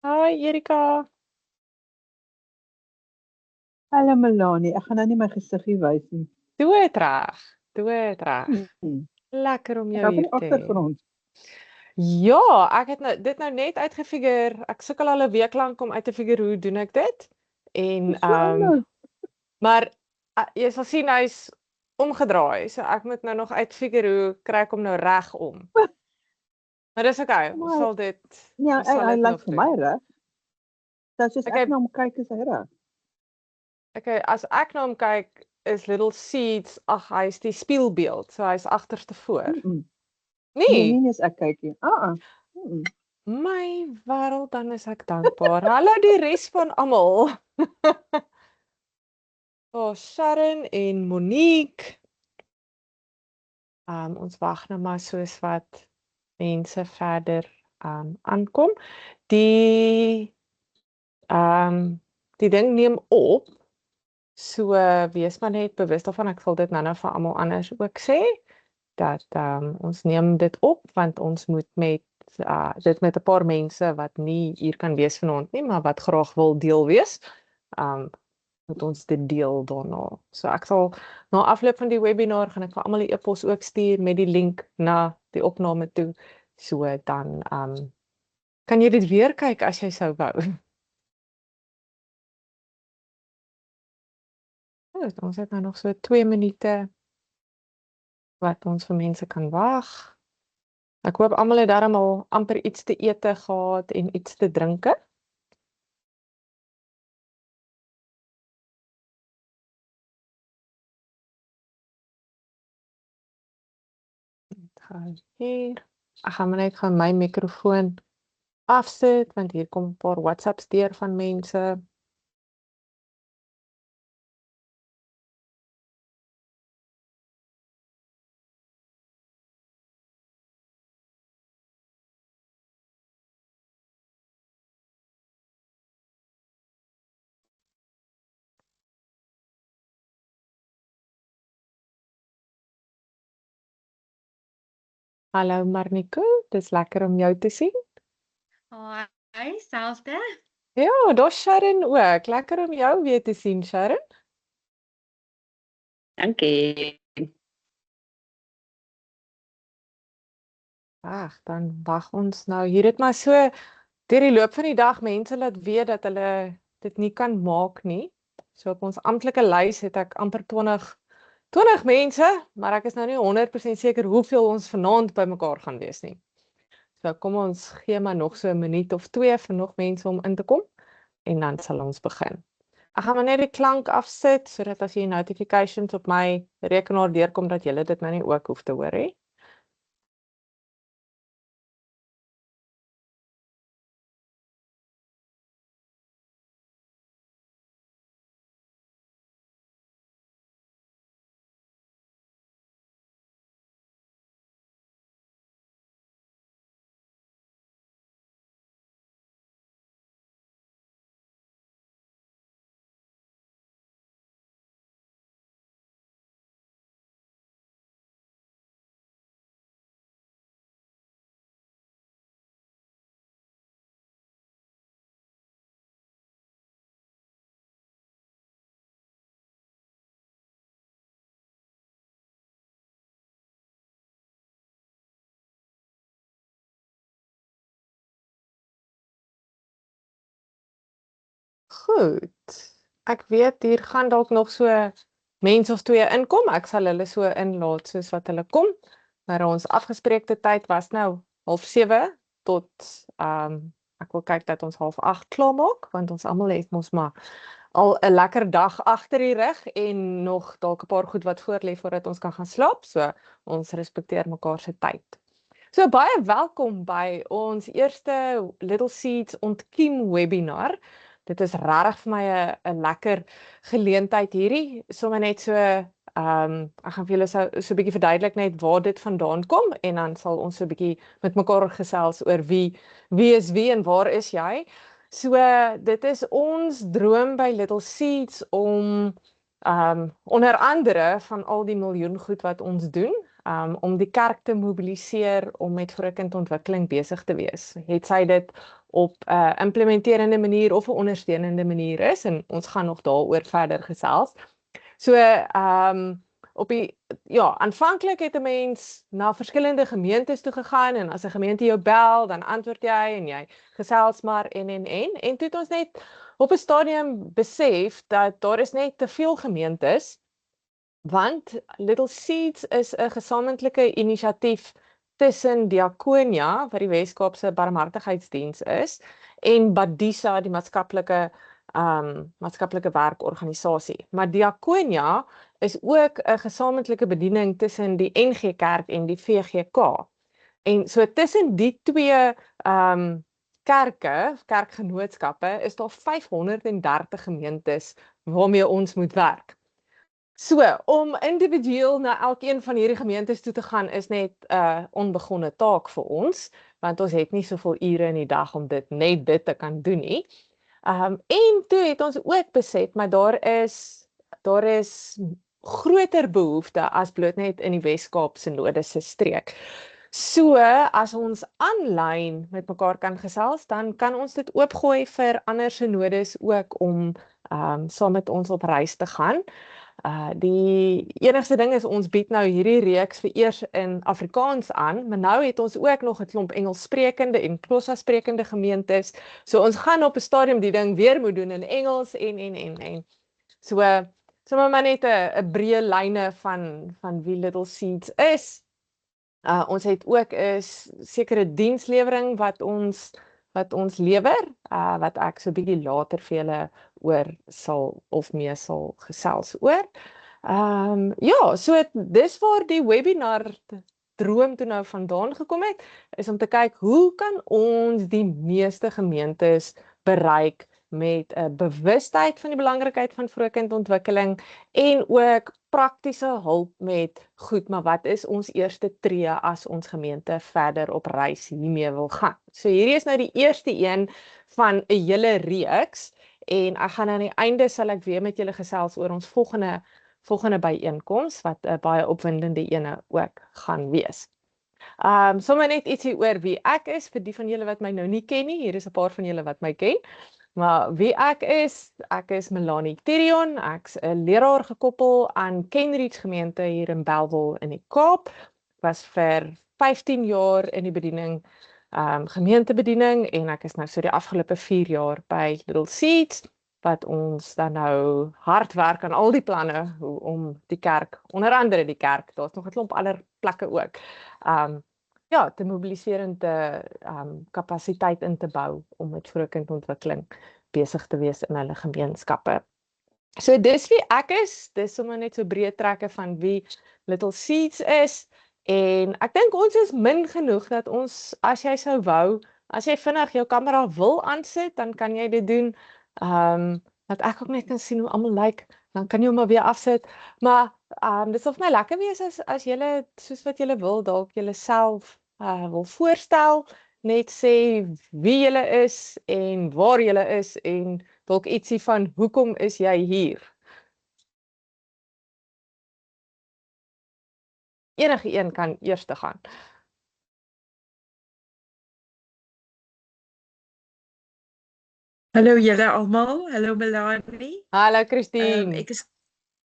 Hi Erika. Hallo Melanie, ek gaan nou nie my gesiggie wys nie. Doe het reg. Doe het reg. Hmm. Lekker om Ek jou hou van hier die te hê. agtergrond. Ja, ek het dit nou net uitgefigure. Ek sukkel al 'n week lank om uit te figure hoe doen ek dit. En Dis so anders. maar jy sal sien hy's omgedraai. So ek moet nou nog uitfigure hoe kry ek hom nou reg om. Maar dis okay. Ons Maar sal dit ja, ons sal hy dit lyk nog vir my doen. reg. Dat soos ek Okay, na hom kyk is hy reg. okay, as ek na hom kyk is Little Seeds, ag hy's die spieelbeeld. So hy's agterste voor. Mm. Nee, Nee. nie eens ek kyk nie. Mm. My wêreld, dan is ek dankbaar. Hallo die res van almal. Oh, Sharon en Monique. Ons wag nou maar soos wat mense verder aankom. Die die ding neem op. So wees maar net bewus daarvan. Ek wil dit nou vir almal anders ook sê dat ons neem dit op want ons moet met dit met 'n paar mense wat nie hier kan wees vanaand nie, maar wat graag wil deel wees. Moet ons dit deel daarna. So ek sal na afloop van die webinar gaan ek vir almal die e-pos ook stuur met die link na die opname toe. So dan kan jy dit weer kyk as jy sou wou. Goed, ons het nou nog so 2 minute wat ons vir mense kan wag. Ek hoop almal het darm al amper iets te ete gehad en iets te drinke. Gaan hier. Ek gaan maar net gaan my mikrofoon afsit want hier kom 'n paar WhatsApps deur van mense. Hallo Marnico, dis lekker om jou te sien. Hi, selfde. Ja, daar's Sharon ook. Lekker om jou weer te sien, Sharon. Dankie. Ag, dan wag ons nou. Hier het maar so deur die loop van die dag mense laat weet dat hulle dit nie kan maak nie. So op ons amptelike lys het ek amper 20 mense, maar ek is nou nie 100% seker hoeveel ons vanaand bymekaar gaan wees nie. So kom ons gee maar nog so 'n minuut of 2 vir nog mense om in te kom en dan sal ons begin. Ek gaan maar net die klank afsit sodat as jy notifications op my rekenaar deurkom dat jy dit nou nie ook hoef te hoor hê. Goed. Ek weet hier gaan dalk nog so mense of twee inkom. Ek sal hulle so inlaat soos wat hulle kom. Maar ons afgespreekte tyd was nou 7:30 tot ek wil kyk dat ons 7:30 klaar maak want ons almal het mos maar al 'n lekker dag agter die rug en nog dalk 'n paar goed wat voor lê voordat ons kan gaan slaap. So ons respekteer mekaar se tyd. So baie welkom by ons eerste Little Seeds ontkiem webinar. Dit is regtig vir my 'n lekker geleentheid hierdie. Sommige net so ek gaan vir julle so 'n bietjie verduidelik net waar dit vandaan kom en dan sal ons so 'n bietjie met mekaar gesels oor wie is wie en waar is jy. So dit is ons droom by Little Seeds om onder andere van al die miljoen goed wat ons doen, om die kerk te mobiliseer om met vroegkindontwikkeling besig te wees. Het sy dit op 'n implementerende manier of 'n ondersteunende manier is, en ons gaan nog daaroor verder gesels. So, aanvanklik het 'n mens na verskillende gemeentes toe gegaan, en as 'n gemeente jou bel, dan antwoord jy en jy gesels maar en toe het ons net op 'n stadium besef dat daar is net te veel gemeentes, want Little Seeds is 'n gesamentlike inisiatief tussen Diakonia, wat die Wes-Kaapse Barmhartigheidsdiens is, en Badisa, die maatskaplike werkorganisasie. Maar Diakonia is ook 'n gesamentlike bediening tussen die NG Kerk en die VGK. En so tussen die twee kerkgenootskappe, is daar 530 gemeentes waarmee ons moet werk. So, om individueel na elkeen van hierdie gemeentes toe te gaan, is net 'n onbegonne taak vir ons, want ons het nie soveel ure in die dag om net dit te kan doen nie. En toe het ons ook besef, maar daar is groter behoefte as bloot net in die Wes-Kaap se noordese streek. So, as ons aanlyn met mekaar kan gesels, dan kan ons dit oopgooi vir ander synodes ook om saam met ons op reis te gaan. Die enigste ding is, ons bied nou hierdie reeks vir eers in Afrikaans aan, maar nou het ons ook nog 'n klomp Engelssprekende en Xhosa sprekende gemeentes, so ons gaan op 'n stadium die ding weer moet doen in Engels en. So, sommer maar net 'n breë lyne van wie Little Seeds is. Ons het ook 'n sekere dienslewering wat ons lewer, wat ek so 'n bietjie later vir julle oor sal gesels oor. So dis waar die webinar droom toe nou vandaan gekom het, is om te kyk, hoe kan ons die meeste gemeentes bereik met 'n bewustheid van die belangrikheid van vroegkindontwikkeling en ook praktiese hulp met goed, maar wat is ons eerste tree as ons gemeente verder op reis hiermee wil gaan. So hierdie is nou die eerste een van 'n hele reeks, en ek gaan aan die einde sal ek weer met julle gesels oor ons volgende byeenkoms, wat 'n baie opwindende ene ook gaan wees. Sommer net ietsie oor wie ek is, vir die van julle wat my nou nie ken nie. Hier is 'n paar van julle wat my ken. Maar wie ek is Melanie Tirion, ek's 'n leraar gekoppel aan Kenridge gemeente hier in Bellville in die Kaap. Was vir 15 jaar in die bediening, gemeentebediening, en ek is nou so die afgelope 4 jaar by Little Seeds, wat ons dan nou hard werk aan al die planne om die kerk, onder andere die kerk, daar's nog 'n klomp ander plekke ook, te mobiliseer en te kapasiteit in te bou om met vroegkindontwikkeling besig te wees in hulle gemeenskappe. So dis wie ek is, dis sommer net so breë trekke van wie Little Seeds is, en ek dink ons is min genoeg dat ons, as jy sou wou, as jy vinnig jou kamera wil aansit, dan kan jy dit doen, dat ek ook net kan sien hoe almal lyk, dan kan jy hom maar weer afsit, maar dit sal vir my lekker wees as julle, soos wat julle wil, dalk julle self wil voorstel, net sê wie julle is en waar julle is, en dalk ietsie van hoekom is jy hier. Enige een kan eers te gaan. Hallo julle almal, hallo Melanie. Hallo Christine.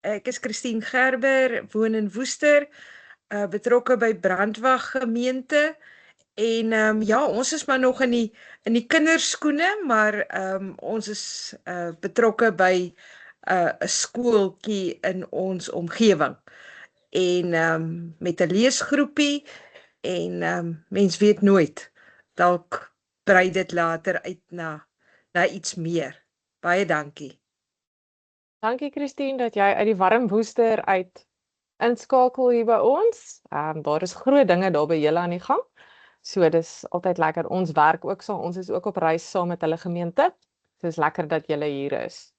Ek is Christine Gerber, woon in Woester, betrokke by Brandwag gemeente, en ons is maar nog in die kinderskoene, maar ons is betrokke by 'n skooltjie in ons omgewing, en met 'n leesgroepie, en mens weet nooit, dalk brei dit later uit na iets meer. Baie dankie. Dankie Christine dat jy uit die warm Woester uit inskakel hier by ons. Daar is groot dinge daar by julle aan die gang. So dis altyd lekker. Ons werk ook so, ons is ook op reis saam met hulle gemeente. So is lekker dat julle hier is.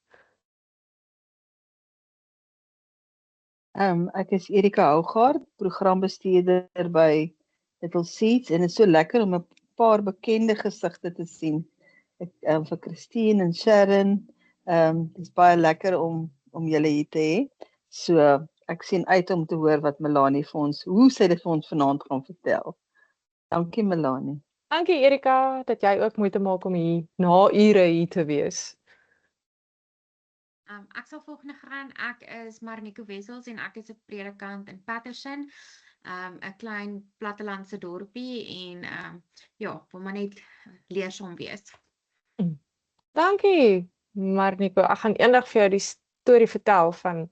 Ek is Erika Hougaard, programbestuurder by Little Seeds, en dit is so lekker om 'n paar bekende gesigte te sien. Vir Christine en Sharon, dit is baie lekker om julle hier te hê. So, ek sien uit om te hoor wat Melanie vir ons, hoe sy dit vir ons vanaand gaan vertel. Dankie Melanie. Dankie Erika dat jy ook moeite maak om hier na ure hier te wees. Ek sal volgende gaan. Ek is Marnico Wessels en ek is 'n predikant in Patterson, 'n klein plattelandse dorpie en ja, wil maar net leersaam wees. Dankie Marnico, ek gaan eendag vir jou die storie vertel van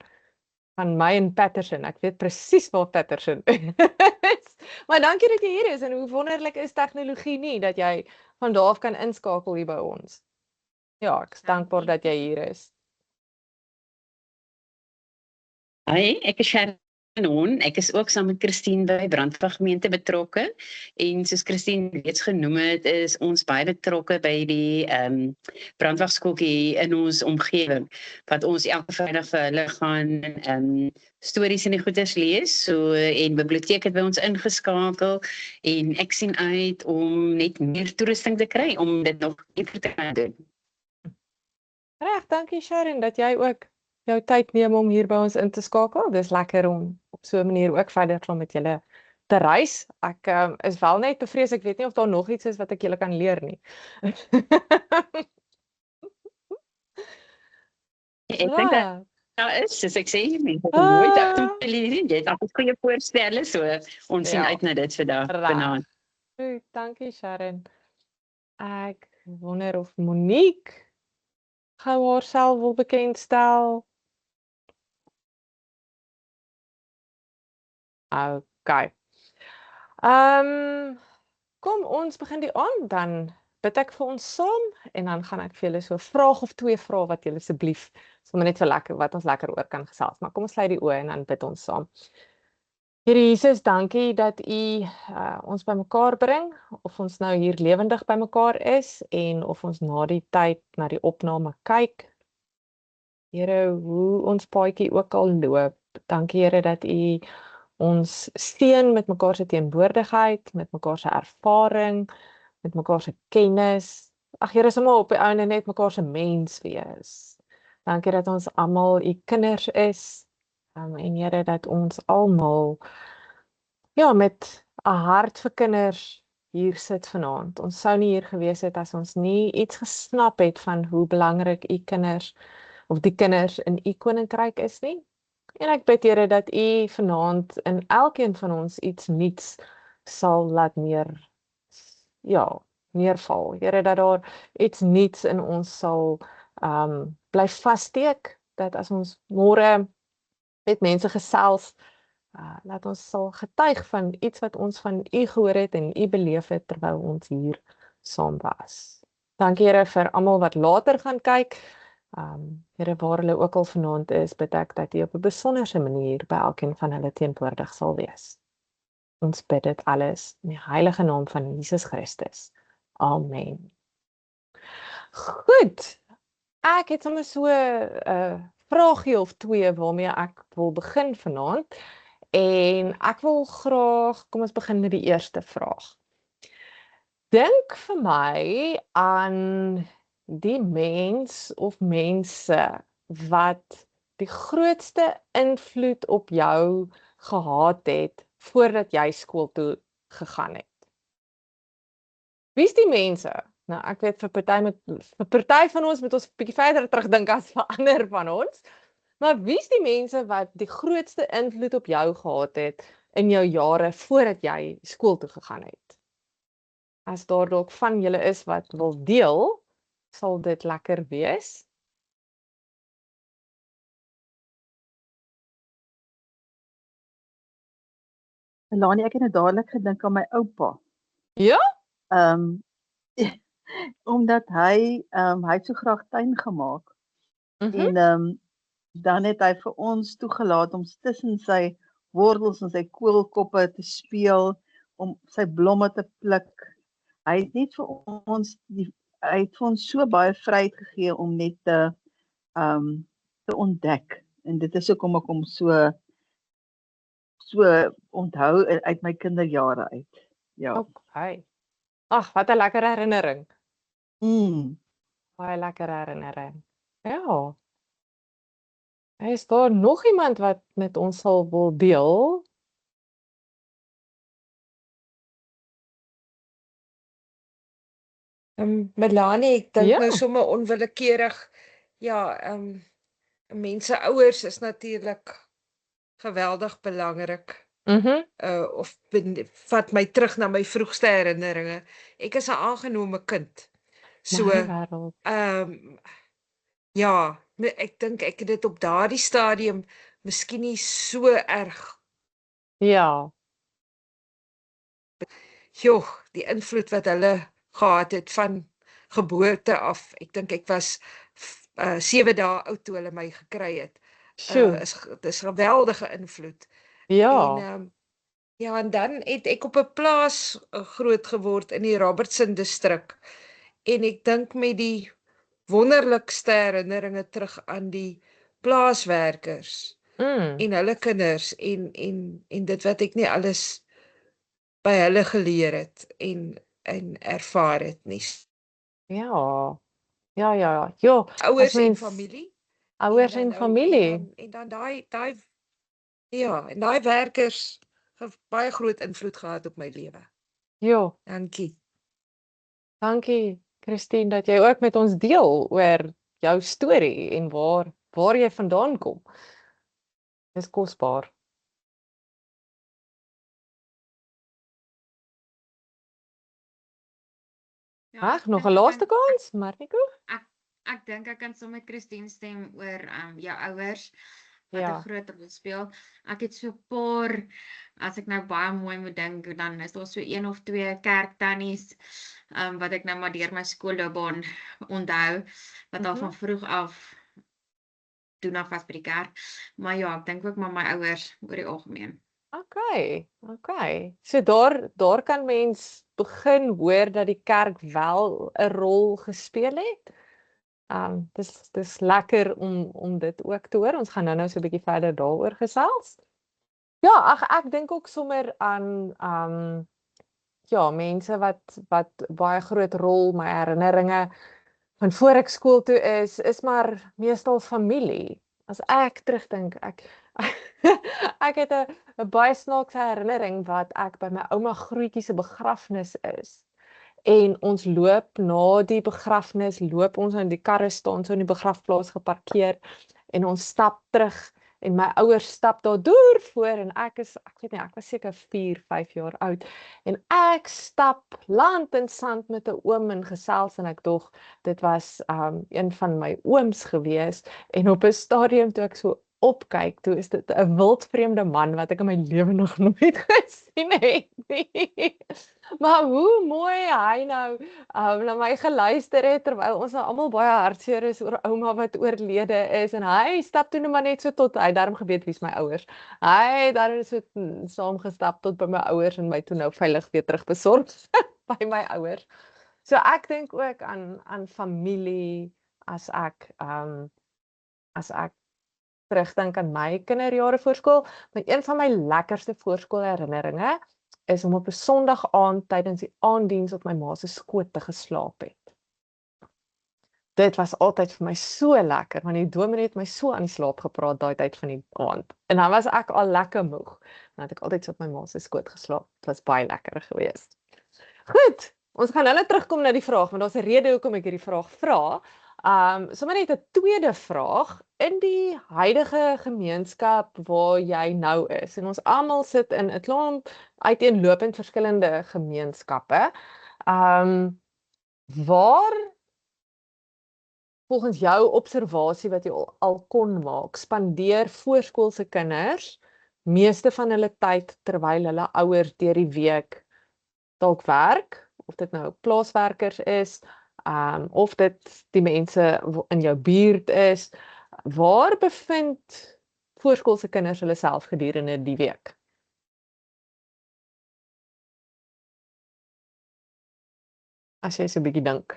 my in Patterson. Ek weet presies waar Patterson is. Maar dankie dat jy hier is en hoe wonderlik is tegnologie nie, dat jy van daar af kan inskakel hier by ons. Ja, ek is dankbaar dat jy hier is. Hi, ek is Sharon. Ek is ook saam met Christine by Brandwaggemeente betrokke. En soos Christine reeds genoem het, is ons baie betrokke by die brandwagskooltjie in ons omgewing, wat ons elke Vrydag vir hulle gaan stories en die goeders lees. So, en biblioteek het by ons ingeskakel en ek sien uit om net meer toerusting te kry om dit nog beter te kan doen. Reg, dankie Sharon dat jy ook jou tyd neem om hier by ons in te skakel. Dis lekker om op so 'n manier ook verder saam met julle te reis. Ek is wel net bevrees, ek weet nie of daar nog iets is wat ek julle kan leer nie. Ek dink dat daar is, soos ek sê, mense het nooit uit om te leer nie. Jy het altyd goeie voorstelle, so ons sien Ja. uit na dit vandag Reg. vanaand. Goed, dankie Sharon. Ek wonder of Monique gou haarself wil bekendstel. Okay. Kom ons begin die aand dan. Bid ek vir ons saam en dan gaan ek vir julle so 'n vraag of twee vra wat julle asseblief sommer net so lekker wat ons lekker oor kan gesels. Maar kom ons sluit die oë en dan bid ons saam. Here Jesus, dankie dat U ons bymekaar bring, of ons nou hier lewendig bymekaar is en of ons na die tyd na die opname kyk. Here, hoe ons paadjie ook al loop. Dankie Here dat U ons steun met mekaar se teenwoordigheid, met mekaar se ervaring, met mekaar se kennis. Ag Here, sommer op die ouene net mekaar se mens wees. Dankie dat ons almal U kinders is. En Here dat ons almal met 'n hart vir kinders hier sit vanaand. Ons sou nie hier gewees het as ons nie iets gesnap het van hoe belangrik U kinders of die kinders in U koninkryk is nie. En ek bid Here dat U vanaand in elkeen van ons iets nuuts sal laat neerval. Here dat daar iets nuuts in ons sal bly vassteek, dat as ons môre met mense gesels, laat ons sal getuig van iets wat ons van U gehoor het en U beleef het terwyl ons hier saam was. Dankie Here vir almal wat later gaan kyk. Here, waar hulle ook al vanaand is, bid ek dat U op 'n besonderse manier by elkeen van hulle teenwoordig sal wees. Ons bid dit alles in die heilige naam van Jesus Christus. Amen. Goed. Ek het sommer so 'n vraagie of twee waarmee ek wil begin vanaand. En ek wil graag, kom ons begin met die eerste vraag. Dink vir my aan die mens of mense wat die grootste invloed op jou gehad het voordat jy skool toe gegaan het. Wie is die mense? Nou, ek weet vir party van ons moet ons 'n bietjie verder terugdink as vir ander van ons. Maar wie is die mense wat die grootste invloed op jou gehad het in jou jare voordat jy skool toe gegaan het? As daar dalk van julle is wat wil deel, sal dit lekker wees. Melanie, ek het nou dadelik gedink aan my oupa. Ja? Omdat hy het so graag tuin gemaak. En dan het hy vir ons toegelaat om tussen sy wortels en sy koolkoppe te speel, om sy blomme te pluk. Hy het net vir ons hy het vir ons so baie vryheid gegee om net te ontdek. En dit is hoekom ek hom so onthou uit my kinderjare uit. Ja. Okay. Ag, wat 'n lekker herinnering. Mm. Baie lekker herinnering. Ja. Is daar nog iemand wat met ons sal wil deel? Melanie, ek dink Ja. nou sommer onwillekeurig, ja, mense ouers is natuurlik geweldig belangrik. Of vat my terug na my vroegste herinneringe. Ek is 'n aangenome kind. So, My wêreld. ja, ek dink ek het dit op daardie stadium miskien nie so erg, Ja. joh, die invloed wat hulle gehad het van geboorte af. Ek dink ek was 7 dae oud toe hulle my gekry het. Sjoe. Dis geweldige invloed. Ja. En ja, en dan het ek op 'n plaas groot geword in die Robertson distrik. En ek dink met die wonderlikste herinneringe terug aan die plaaswerkers en hulle kinders en dit wat ek nie alles by hulle geleer het en ervaar het nie. Ja. Ja. Jo, Ouers en mens familie. ouers dan en nou- familie. En dan daai werkers het baie groot invloed gehad op my lewe. Jo, Dankie. dankie Christine dat jy ook met ons deel oor jou storie en waar jy vandaan kom. Dis kosbaar. Ja, Reg, ek nog dink 'n ek laaste kan- kans, Marnico? Ek dink ek kan saam met Christine stem oor jou ouers wat 'n Ja. groot rol speel. Ek het so 'n paar, as ek nou baie mooi moet dink, dan is daar so 1 of 2 kerktannies wat ek nou maar deur my skoolloopbaan onthou, wat al van vroeg af toe nog was by die kerk. Maar ja, ek dink ook maar my ouers oor die algemeen. Okay. So daar kan mens begin hoor dat die kerk wel 'n rol gespeel het. Dis lekker om dit ook te hoor. Ons gaan nou so 'n bietjie verder daaroor gesels. Ja, ek dink ook sommer aan ja, mense wat baie groot rol, my herinneringe van voor ek skool toe is maar meestal familie. As ek terugdink, ek het 'n baie snaakse herinnering wat ek by my ouma Grootjie se begrafnis is. En ons loop na die begrafnis, loop ons in die karre staan so in die begrafplaas geparkeer en ons stap terug en my ouers stap daar deur voor en ek weet nie, ek was seker 4, 5 jaar oud en ek stap land en sand met 'n oom en gesels en ek dog dit was een van my ooms gewees en op 'n stadium toe ek so opkyk, toe is dit 'n wildvreemde man wat ek in my lewe nog nooit gesien het nie. Maar hoe mooi hy nou na my geluister het terwyl ons nou almal baie hartseer is oor ouma wat oorlede is en hy stap toe net maar net so tot hy daarom geweet wie's my ouers. Hy het daar so saamgestap tot by my ouers en my toe nou veilig weer terug besorg by my ouers. So ek dink ook aan familie as ek terugdink aan my kinderjare voorskool, maar een van my lekkerste voorskoolherinneringe is om op 'n Sondag aand tydens die aanddiens op my ma se skoot te geslaap het. Dit was altyd vir my so lekker want die dominee het my so aan die slaap gepraat daai tyd van die aand. En dan was ek al lekker moeg. Dan het ek altyd so op my ma se skoot geslaap. Dit was baie lekker geweest. Goed, ons gaan nou terugkom na die vraag want daar's 'n rede hoekom ek hierdie vraag vra. Sommer net 'n tweede vraag in die huidige gemeenskap waar jy nou is. En ons almal sit in 'n klomp uiteenlopend verskillende gemeenskappe. Waar volgens jou observasie wat jy al kon maak, spandeer voorskoolse kinders meeste van hulle tyd terwyl hulle ouers deur die week dalk werk, of dit nou plaaswerkers is, of dit die mense in jou buurt is, waar bevind voorskoolse kinders hulle self gedurende die week? As jy so 'n bietjie dink.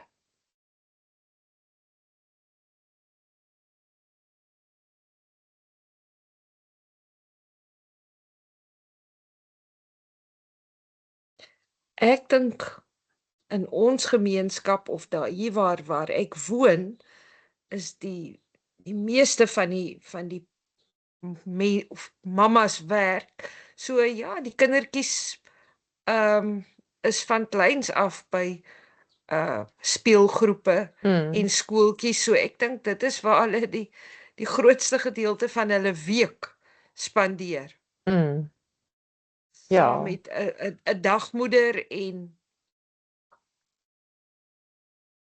Ek dink in ons gemeenskap of daar hier waar ek woon is die meeste van die of mamas werk. So ja, die kindertjies is van kleins af by speelgroepe en skooltjies. So ek dink dit is waar hulle die grootste gedeelte van hulle week spandeer. Mm. Saam Ja. met 'n dagmoeder en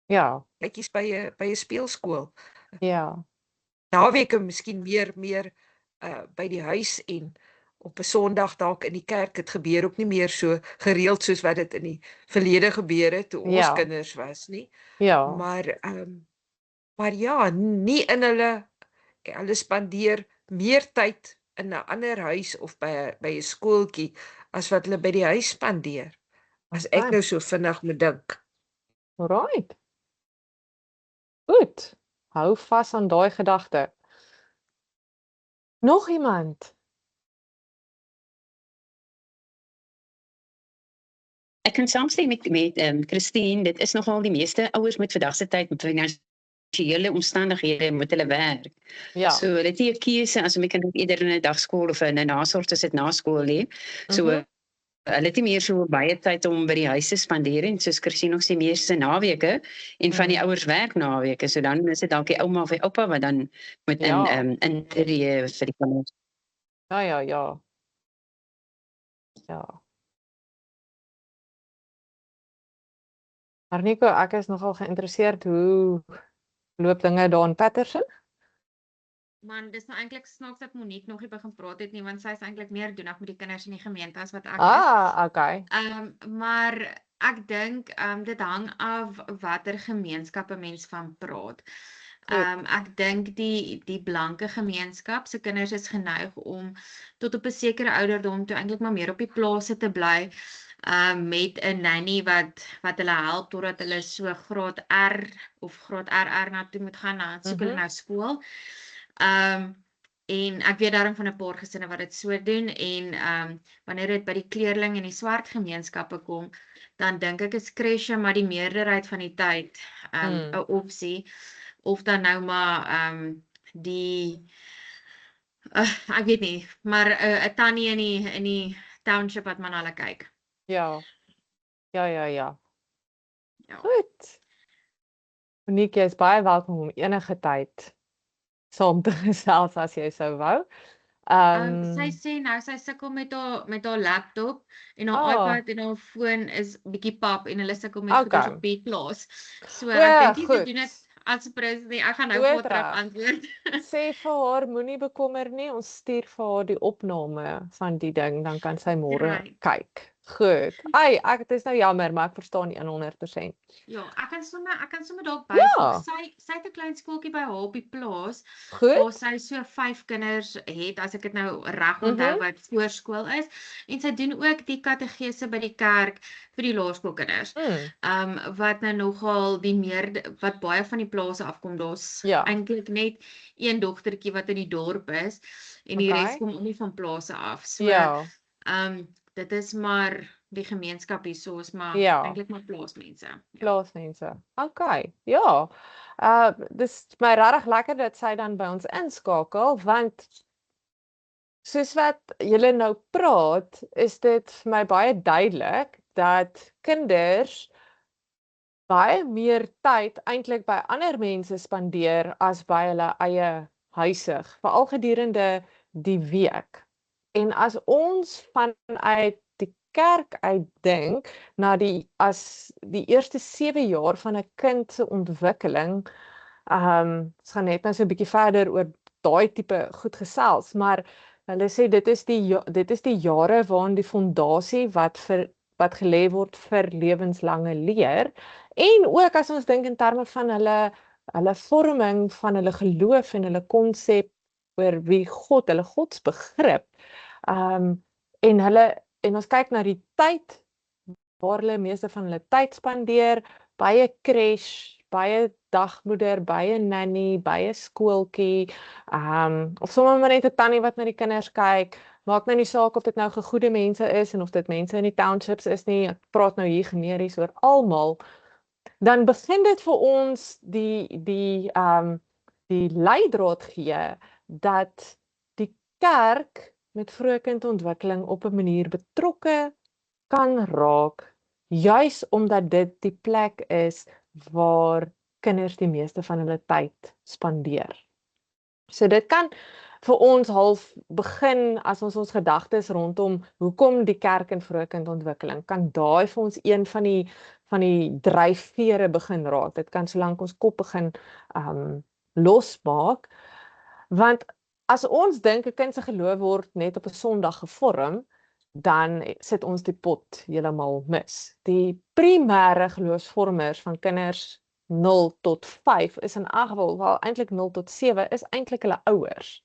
Ja, netjies by 'n speelskool. ja. Naweke miskien meer by die huis en op 'n Sondag dalk in die kerk. Dit gebeur ook nie meer so gereeld soos wat dit in die verlede gebeur het toe ons Ja. kinders was nie. Ja. Maar ja, nie in hulle spandeer meer tyd in 'n ander huis of by 'n skooltjie as wat hulle by die huis spandeer. As ek Okay. nou so vinnig moet dink. Alright. Goed. Hou vas aan daai gedagte. Nog iemand? Ek kan saamstem met Christine, dit is nogal die meeste ouers met vandag se tyd met finansiële omstandighede moet hulle werk. Ja. So hulle het nie 'n keuse as om die kind eerder in 'n dagskool of in 'n nasorg te sit na skool nie. So hulle het nie meer so baie tyd om by die huis te spandeer en soos Christine nog sê meeste naweke en van die ouers werk naweke. So dan is dit dalk die ouma of die oupa wat dan moet Ja. in vir die kinders. Ja. Ja. Maar Nico, ek is nogal geïnteresseerd hoe loop dinge daar in Patterson? Man, dis nou eintlik snaaks dat Monique nog nie begin praat het nie, want sy is eintlik meer doenig met die kinders in die gemeente as wat ek is. Okay. Maar ek dink dit hang af watter gemeenskap 'n mens van praat. Ek dink die blanke gemeenskap se kinders is geneig om tot op 'n sekere ouderdom toe eintlik maar meer op die plase te bly. Met 'n nanny wat hulle help totdat hulle so graad R of graad RR na toe moet gaan, dan soek hulle nou skool. En ek weet daarom van 'n paar gesinne wat dit so doen en wanneer dit by die kleerling en die swart gemeenskappe kom, dan dink ek is crèche maar die meerderheid van die tyd 'n opsie, of dan nou maar ek weet nie, maar 'n tannie in die township wat maar na hulle kyk. Ja. Ja. Goed. Monique, jy is baie welkom om enige tyd saam te gesels as jy sou wou. Sy sê nou sy sukkel met haar laptop en haar Oh. iPad en haar foon is bietjie pap en hulle sukkel met Okay. goeders op die plaas. So Ja, ek dink nie sy goed. doen dit as president. Ek gaan nou Goed vir haar terug reg. antwoord. Sê vir haar moenie bekommer nie, ons stuur vir haar die opname van die ding, dan kan sy môre Right. kyk. Goed. Dit is nou jammer, maar ek verstaan nie 100%. Ja, ek kan sommer dalk Ja. byvoeg. Sy het 'n klein skooltjie by haar op die plaas Goed. waar sy so 5 kinders het, as ek dit nou reg onthou, wat voorskool is, en sy doen ook die kategese by die kerk vir die laerskoolkinders. Wat nou nogal wat baie van die plase afkom. Daar's Ja. eintlik net een dogtertjie wat in die dorp is en die res kom nie van plase af. So Ja. dit is maar die gemeenskap hierso is maar Ja. eintlik maar plaasmense. Ja. Plaasmense. Okay. Ja. Dis my regtig lekker dat sy dan by ons inskakel, want soos wat julle nou praat, is dit vir my baie duidelik dat kinders baie meer tyd eintlik by ander mense spandeer as by hulle eie huisig, veral gedurende die week. En as ons vanuit die kerk uitdink na as die eerste 7 jaar van 'n kind se ontwikkeling, ons gaan net nou so 'n bietjie verder oor daai tipe goed gesels, maar hulle sê dit is die jare waarin die fondasie wat gelê word vir lewenslange leer, en ook as ons dink in terme van hulle vorming van hulle geloof en hulle konsep oor wie God, hulle godsbegrip, en ons kyk na die tyd waar hulle meeste van hulle tyd spandeer, by 'n crèche, by 'n dagmoeder, by 'n nanny, by 'n skooltjie, of sommer maar net 'n tannie wat na die kinders kyk. Maak nou nie saak of dit nou gegoede mense is en of dit mense in die townships is nie. Ek praat nou hier generies oor almal. Dan begin dit vir ons die leidraad gee dat die kerk met vroeë kindontwikkeling op 'n manier betrokke kan raak, juis omdat dit die plek is waar kinders die meeste van hulle tyd spandeer. So dit kan vir ons half begin as ons gedagtes rondom hoekom die kerk in vroeë kindontwikkeling kan daai vir ons een van die dryfvere begin raak. Dit kan solank ons kop begin losmaak, want as ons dink 'n kind se geloof word net op 'n Sondag gevorm, dan sit ons die pot heeltemal mis. Die primêre geloofsvormers van kinders 0 tot 5 is in elk geval, wel eintlik 0 tot 7 is eintlik hulle ouers.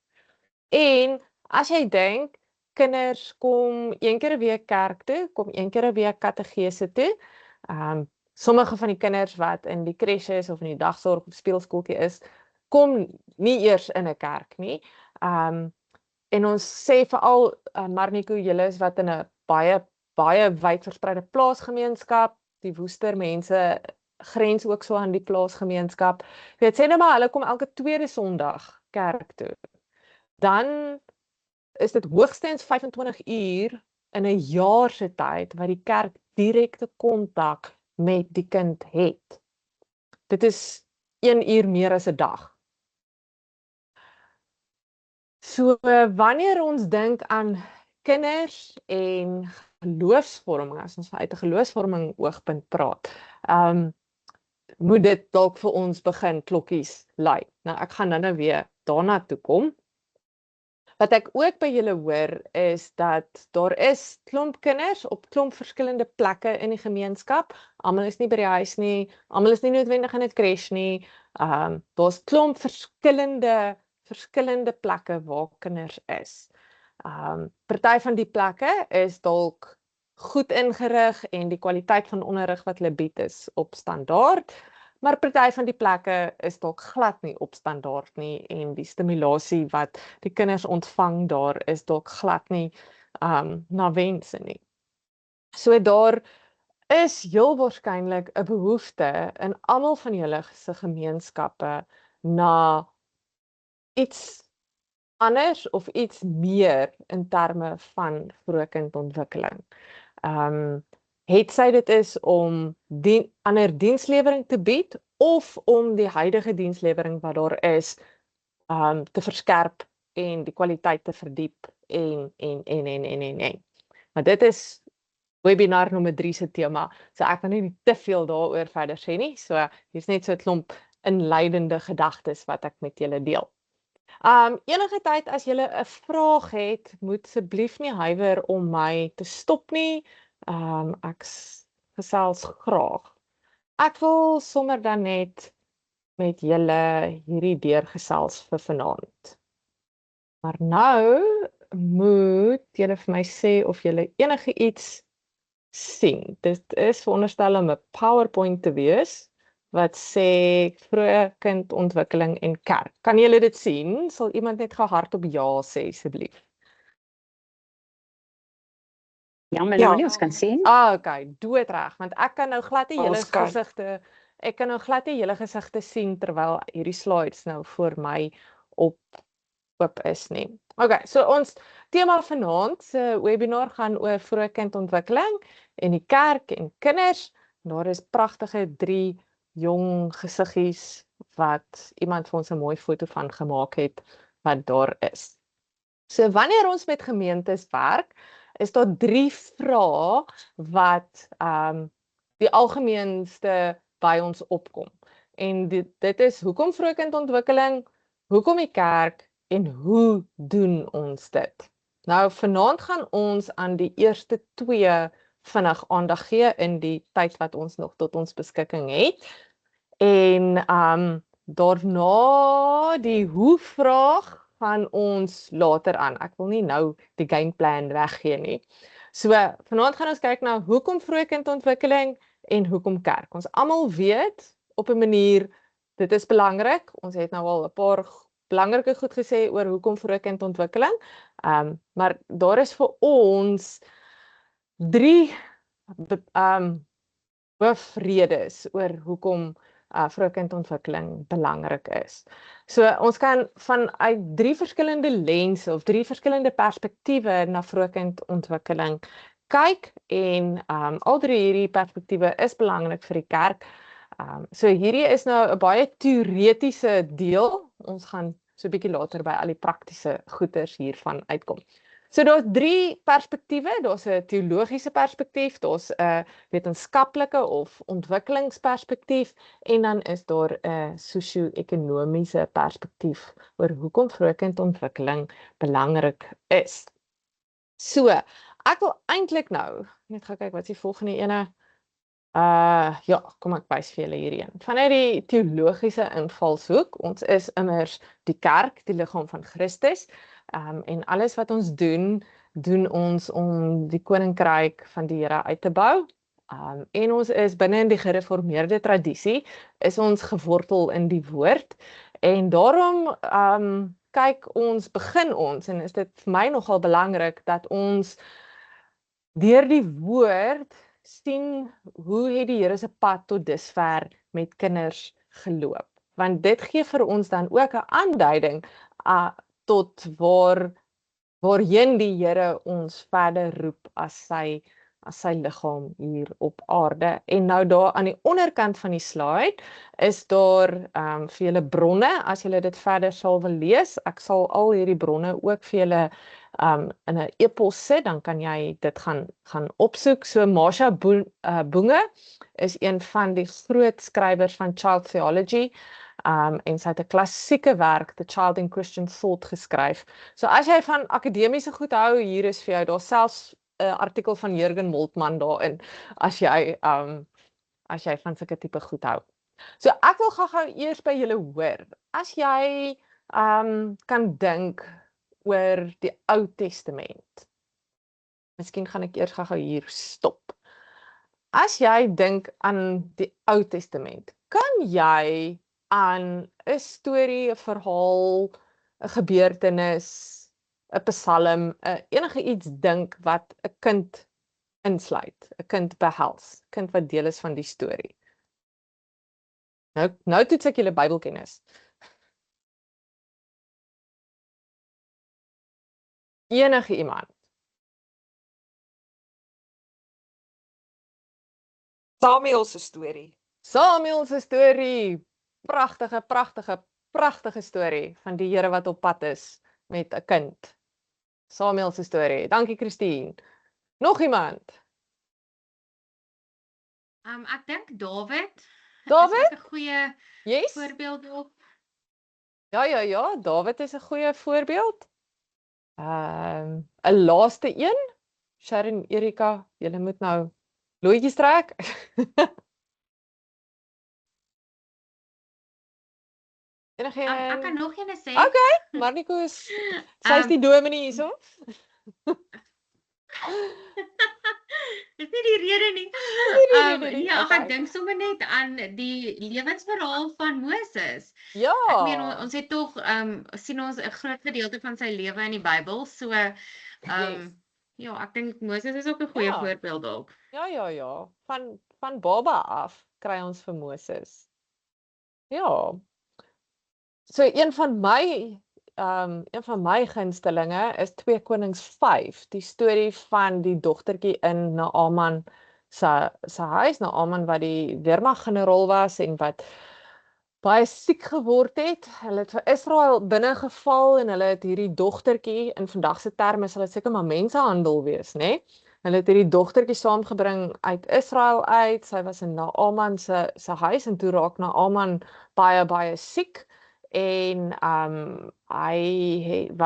En as jy dink kinders kom 1 keer 'n week kerk toe, kom 1 keer 'n week kategese toe. Sommige van die kinders wat in die crèche is of in die dagsorg of speelskooltjie is, kom nie eers in 'n kerk nie. En ons sê veral Marnico, julle is wat in 'n baie wyd verspreide plaasgemeenskap, die Woester mense grens ook so aan die plaasgemeenskap. Jy weet, sê nou maar hulle kom elke tweede Sondag kerk toe. Dan is dit hoogstens 25 uur in 'n jaar se tyd wat die kerk direkte kontak met die kind het. Dit is 1 uur meer as 'n dag. So wanneer ons dink aan kinders en geloofsvorming, as ons uit 'n geloofsvorming oogpunt praat, moet dit dalk vir ons begin klokkies lui. Nou ek gaan nou weer daarna toe kom. Wat ek ook by julle hoor is dat daar is klomp kinders op klomp verskillende plekke in die gemeenskap. Almal is nie by die huis nie, almal is nie noodwendig in 'n crèche nie. Daar's klomp verskillende plekke waar kinders is. Party van die plekke is dalk goed ingerig en die kwaliteit van onderrig wat hulle bied is op standaard, maar party van die plekke is dalk glad nie op standaard nie en die stimulasie wat die kinders ontvang daar is dalk glad nie na wense nie. So daar is heel waarskynlik 'n behoefte in almal van julle se gemeenskappe na iets anders of iets meer in terme van vroeë kindontwikkeling. Het sy dit is om ander dienslewering te bied of om die huidige dienslewering wat daar is te verskerp en die kwaliteit te verdiep en. Maar dit is webinar nommer 3 se tema, so ek kan nie te veel daaroor verder sê nie, so hier's net so 'n klomp inleidende gedagtes wat ek met julle deel. Enige tyd as julle 'n vraag het, moet asseblief nie huiwer om my te stop nie. Ek gesels graag. Ek wil sommer dan net met julle hierdie deurgesels vir vanaand. Maar nou moet julle vir my sê of julle enige iets sien. Dit is veronderstel om 'n PowerPoint te wees wat sê vroeë kindontwikkeling en kerk. Kan julle dit sien? Sal iemand net gou hardop ja sê asseblief? Ja, Melanie, ons kan sien. Okay, doodreg, want ek kan nou glad nie julle Ons kan. gesigte sien terwyl hierdie slides nou voor my oop is nie. Okay, so ons tema vanaand se webinar gaan oor vroeë kindontwikkeling en die kerk en kinders. Daar is pragtige 3 jong gesiggies wat iemand vir ons 'n mooi foto van gemaak het wat daar is. So wanneer ons met gemeentes werk, is daar 3 vrae wat die algemeenste by ons opkom. En dit is hoekom vroeë kindontwikkeling, hoekom die kerk en hoe doen ons dit? Nou vanaand gaan ons aan die eerste 2 vinnig aandag gee in die tyd wat ons nog tot ons beskikking het. En daarna die hoe vraag gaan ons later aan. Ek wil nie nou die gameplan weggee nie. So vanaand gaan ons kyk na hoekom vroeë kindontwikkeling en hoekom kerk. Ons almal weet op 'n manier dit is belangrik. Ons het nou al 'n paar belangrike goed gesê oor hoekom vroeë kindontwikkeling. Maar daar is vir ons 3 hoofredes oor hoekom vroeë kindontwikkeling belangrik is. So ons kan vanuit 3 verskillende lense of 3 verskillende perspektiewe na vroeë kindontwikkeling kyk en al 3 hierdie perspektiewe is belangrik vir die kerk. So hierdie is nou 'n baie teoretiese deel. Ons gaan so 'n bietjie later by al die praktiese goeters hiervan uitkom. So daar's 3 perspektiewe, daar's 'n teologiese perspektief, daar's 'n wetenskaplike of ontwikkelingsperspektief en dan is daar 'n sosio-ekonomiese perspektief oor hoekom vroeë kindontwikkeling belangrik is. So, ek wil eintlik nou net gaan kyk wat is die volgende ene. Ja, kom ek wys vir julle hierdie een. Vanuit die teologiese invalshoek, ons is immers die kerk, die liggaam van Christus. En alles wat ons doen ons om die koninkryk van die Here uit te bou. En ons is binne in die gereformeerde tradisie, is ons gewortel in die woord. En daarom begin ons, en is dit vir my nogal belangrik, dat ons deur die woord sien hoe het die Here se pad tot dusver met kinders geloop. Want dit gee vir ons dan ook 'n aanduiding tot waarheen die Here ons verder roep as sy liggaam hier op aarde. En nou daar aan die onderkant van die slide is daar vir julle bronne, as julle dit verder sal wil lees. Ek sal al hierdie bronne ook vir julle in 'n e-pos sit, dan kan jy dit gaan opsoek. So Marcia Bunge is een van die groot skrywers van Child Theology. En sy het 'n klassieke werk, The Child in Christian Thought, geskryf. So as jy van akademiese goed hou, hier is vir jou, daar selfs 'n artikel van Jürgen Moltmann daarin, as jy van sulke tipe goed hou. So ek wil gou eers by julle hoor, as jy kan dink oor die Ou Testament. Miskien gaan ek eers gou hier stop. As jy dink aan die Ou Testament, kan jy aan 'n storie, 'n verhaal, 'n gebeurtenis, 'n psalm, enige iets dink wat 'n kind insluit, 'n kind behels, 'n kind wat deel is van die storie. Nou toets ek julle Bybelkennis. Enige iemand. Samuel se storie. Samuel se storie. Pragtige storie van die Here wat op pad is met 'n kind. Samuel se storie. Dankie Christine. Nog iemand? Ek dink Dawid. Dawid? Is 'n goeie Yes? voorbeeld op. Ja, Dawid is 'n goeie voorbeeld. 'n laaste een. Sharon, Erika, julle moet nou loetjies trek. Enige Ek kan nog een sê. Okay, Marnico sy's die dominee hierso. Dis nie die rede nie. Nee, Ja, okay. ek dink sommer net aan die lewensverhaal van Moses. Ja. Ek meen ons het tog sien ons 'n groot gedeelte van sy lewe in die Bybel. So Yes. ja, ek dink Moses is ook 'n goeie Ja. voorbeeld dalk. Ja. Van baba af kry ons vir Moses. Ja. So een van my gunstelinge is 2 Konings 5, die storie van die dogtertjie in Naaman se huis, Naaman wat die weermaggeneraal was en wat baie siek geword het. Hulle het vir Israel binnegeval en hulle het hierdie dogtertjie, in vandag se terme sal dit seker maar mensehandel wees, né? Hulle het hierdie dogtertjie saamgebring uit Israel uit. Sy was in Naaman se huis en toe raak Naaman baie siek. En hy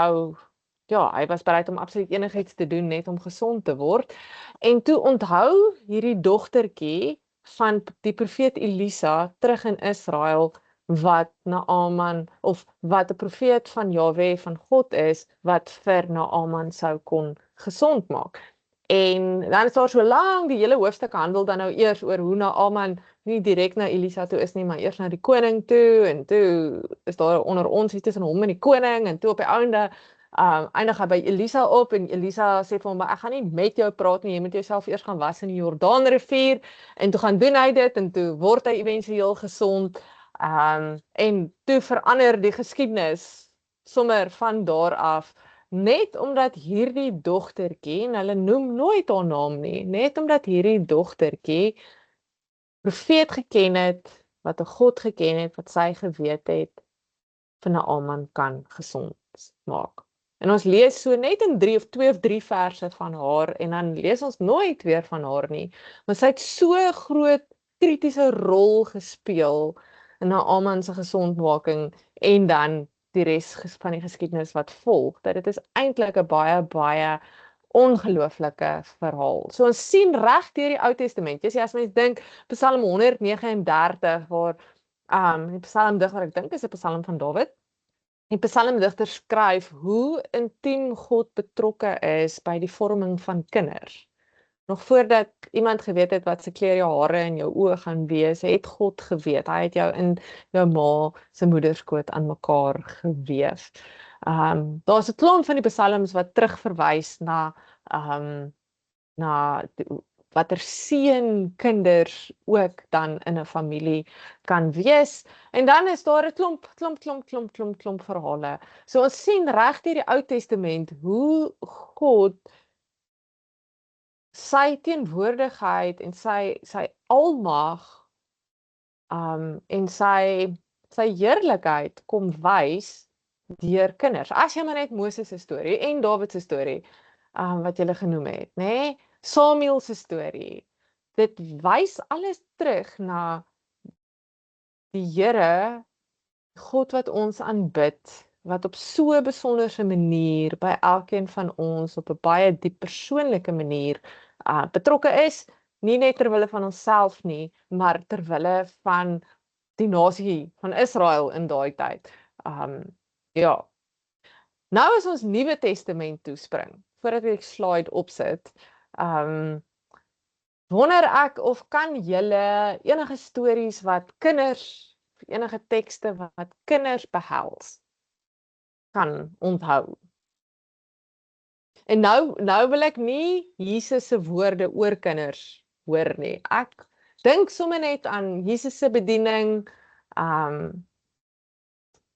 was bereid om absoluut enigiets te doen net om gesond te word. En toe onthou hierdie dogtertjie van die profeet Elisa terug in Israel wat Naaman of wat 'n profeet van Jahwe van God is wat vir Naaman sou kon gesond maak. En dan is daar so lank die hele hoofstuk handel dan nou eers oor hoe Naaman nie direk na Elisa toe is nie, maar eers na die koning toe en toe is daar onder ons iets tussen hom en die koning en toe op die einde Eindig hy by Elisa op en Elisa sê vir hom, maar ek gaan nie met jou praat nie, jy moet jouself eers gaan was in die Jordaanrivier en toe gaan doen hy dit en toe word hy éventueel gesond en toe verander die geskiedenis sommer van daar af net omdat hierdie dogtertjie, en hulle noem nooit haar naam nie, net omdat hierdie dogtertjie profeet geken het, wat 'n God geken het, wat sy geweet het, van Naaman kan gesond maak. En ons lees so net in 2 of 3 verse van haar, en dan lees ons nooit weer van haar nie, maar sy het so groot kritiese rol gespeel in Naaman se gesondmaking, en dan die res van die geskiedenis wat volg, dat dit is eintlik 'n baie ongelooflike verhaal. So ons sien reg deur die Ou Testament. Jy sê as mens dink Psalm 139 waar die psalmdigter, ek dink is 'n psalm van Dawid. Die psalmdigter skryf hoe intiem God betrokke is by die vorming van kinders. Nog voordat iemand geweet het wat se kleur jou hare en jou oë gaan wees, het God geweet. Hy het jou in jou ma se moederskoot aan mekaar geweef. Daar's 'n klomp van die psalms wat terugverwys na watter seën kinders ook dan in 'n familie kan wees. En dan is daar 'n klomp verhale. So ons sien reg deur die Ou Testament hoe God sy teenwoordigheid en sy almag en sy heerlikheid kom wys deur kinders. As jy maar net Moses se storie en Dawid se storie wat jy genoem het, nê? Nee? Samuel se storie. Dit wys alles terug na die Here, God wat ons aanbid, wat op so 'n besonderse manier by elkeen van ons op 'n baie diep persoonlike manier betrokke is, nie net ter wille van onsself nie, maar ter wille van die nasie van Israel in daai tyd. Ja. Nou as ons Nuwe Testament toespring, voordat ek slide opsit, wonder ek of kan julle enige stories wat kinders, enige tekste wat kinders behels, kan onthou. En nou wil ek nie Jesus se woorde oor kinders hoor nie. Ek dink sommer net aan Jesus se bediening.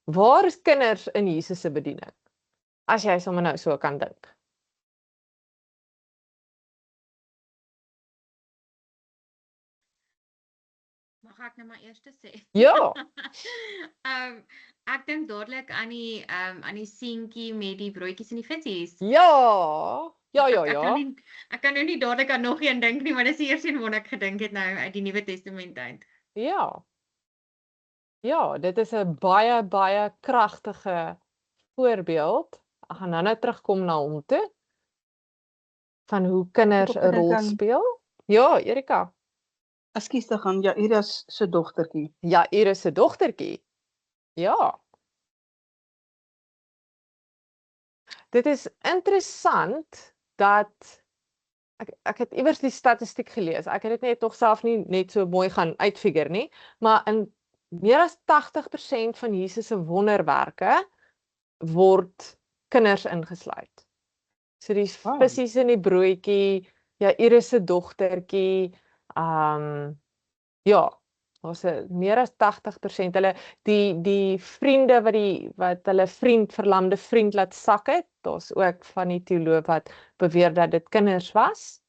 Waar is kinders in Jesus se bediening? As jy sommer nou so kan dink. Mag ek nou maar eers sê? Ja. Ek dink dadelik aan die seentjie met die broodjies en die vissies. Ja. Ek kan nou nie dadelik aan nog een dink nie, maar dis die eerste een wat ek gedink het nou uit die Nuwe Testament uit. Ja. Ja, dit is 'n baie kragtige voorbeeld. Ek gaan nou terugkom na hom toe. Van hoe kinders 'n rol speel. Ja, Erika. Ekskuus, te gaan Jairus se dogtertjie. Jairus se dogtertjie. Ja. Dit is interessant dat ek het iewers die statistiek gelees. Ek het dit net nog self nie net so mooi gaan uitfigure nie, maar in meer as 80% van Jesus se wonderwerke word kinders ingesluit. So die vissies in die broodjie, Jairus se dogtertjie, ja, daar's meer as 80%. Hulle die vriende wat hulle verlamde vriend laat sak het, daar's ook van die teoloë wat beweer dat dit kinders was.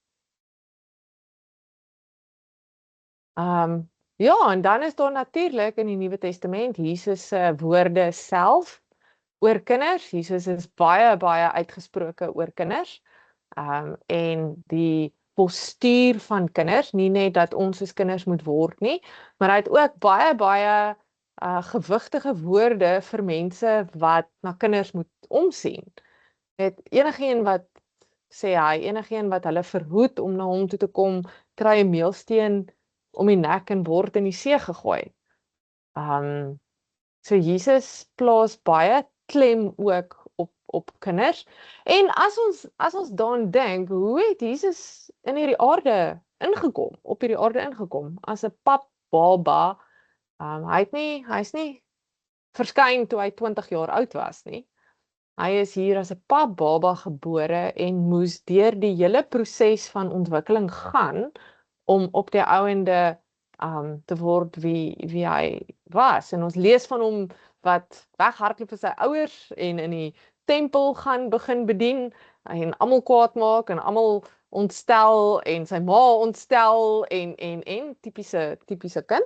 Ja, en dan is daar natuurlik in die Nuwe Testament Jesus se woorde self oor kinders. Jesus is baie uitgesproke oor kinders. En die postuur van kinders, nie net dat ons soos kinders moet word nie, maar hy het ook baie gewigtige woorde vir mense wat na kinders moet omsien. Enigeen wat sê enigeen wat hulle verhoed om na hom toe te kom, kry 'n meelsteen om die nek en word in die see gegooi. So Jesus plaas baie klem ook op kinders. En as ons daaraan dink, hoe het Jesus in hierdie aarde ingekom, op hierdie aarde ingekom as 'n pap baba? Hy's nie verskyn toe hy 20 jaar oud was nie. Hy is hier as 'n papbaba gebore en moes deur die hele proses van ontwikkeling gaan om op die ouende te word wie hy was. En ons lees van hom wat weghardloop vir sy ouers en in die tempel gaan begin bedien en almal kwaad maak en almal ontstel en sy ma ontstel en tipiese kind.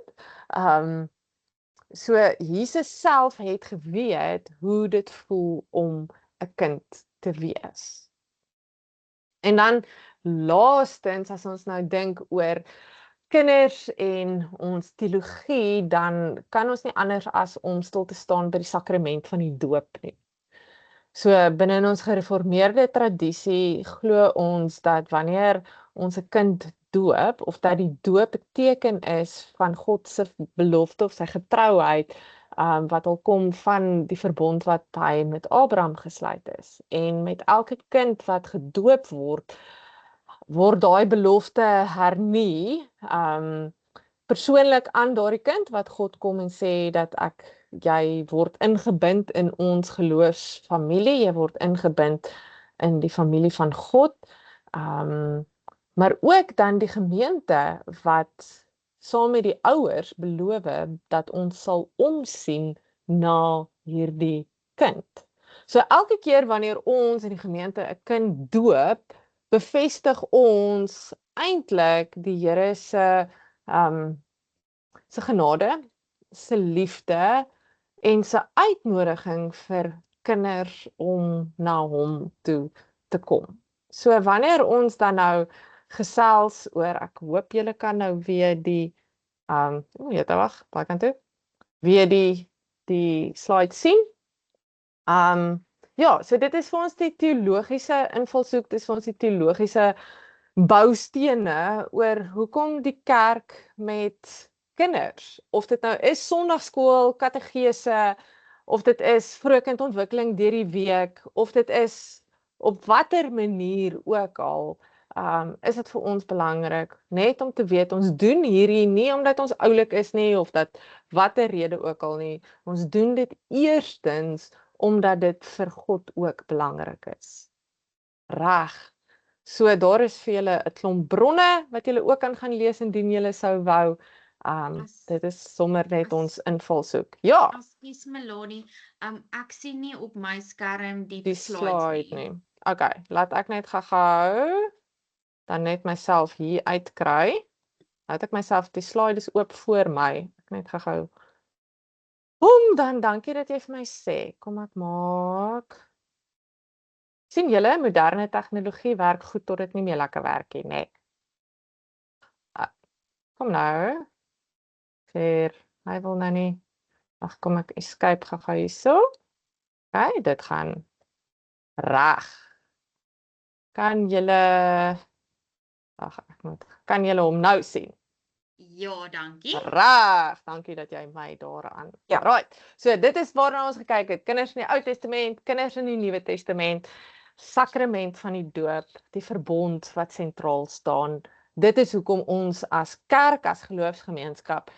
So Jesus self het geweet hoe dit voel om 'n kind te wees. En dan laastens, as ons nou dink oor kinders en ons teologie, dan kan ons nie anders as om stil te staan by die sakrament van die doop nie. So binne in ons gereformeerde tradisie glo ons dat wanneer ons 'n kind doop, of dat die doop 'n teken is van God se belofte of sy getrouheid, wat al kom van die verbond wat hy met Abraham gesluit is. En met elke kind wat gedoop word daai belofte hernie, persoonlik aan daardie kind wat God kom en sê dat jy word ingebind in ons geloofsfamilie, jy word ingebind in die familie van God, maar ook dan die gemeente wat saam met die ouers beloof dat ons sal omsien na hierdie kind. So elke keer wanneer ons in die gemeente 'n kind doop, bevestig ons eintlik die Here se genade, se liefde en se uitnodiging vir kinders om na hom toe te kom. So wanneer ons dan nou gesels oor, ek hoop julle kan nou weer weer die slide sien. Ja, so dit is vir ons die teologiese invalshoek, dit is vir ons die teologiese boustene oor hoekom die kerk met kinders, of dit nou is sondagskool, kategese, of dit is vroegkindontwikkeling deur die week, of dit is op watter manier ook al, is dit vir ons belangrik, net om te weet, ons doen hierdie nie omdat ons oulik is nie, of dat watter rede ook al nie, ons doen dit eerstens omdat dit vir God ook belangrik is. Reg. So daar is vir julle 'n klomp bronne wat julle ook kan gaan lees indien julle sou wou. Dit is sommer net ons invalshoek. Ja, Ekskuus Melanie, ek sien nie op my skerm die slides slide nie. Okay, laat ek net gou dan net myself hier uitkry. Laat ek myself, die slide is oop voor my. Ek net gou. Dan dankie dat jy vir my sê. Kom ek maak. Sien julle, moderne tegnologie werk goed tot dit nie meer lekker werk nie, nee. Kom nou. Hy wil nou nie. Ag, kom ek escape gou hierso. Okay, dit gaan reg. Kan julle kan julle hom nou sien? Ja, dankie. Reg, dankie dat jy my daaraan. Ja, right. So dit is waarna ons gekyk het. Kinders in die Ou Testament, kinders in die Nuwe Testament, sakrament van die doop, die verbond wat sentraal staan. Dit is hoekom ons as kerk, as geloofsgemeenskap,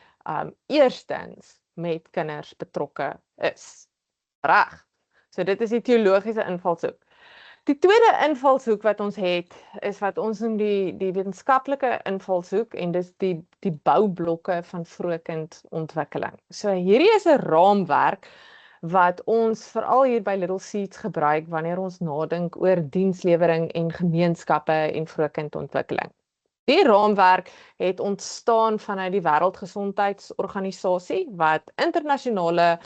eerstens met kinders betrokke is. Reg. So dit is die teologiese invalshoek. Die tweede invalshoek wat ons het, is wat ons noem die wetenskaplike invalshoek, en dis die boublokke van vroegkindontwikkeling. So hierdie is 'n raamwerk wat ons veral hier by Little Seeds gebruik wanneer ons nadink oor dienslewering en gemeenskappe en vroegkindontwikkeling. Die raamwerk het ontstaan vanuit die Wêreldgesondheidsorganisasie wat internasionale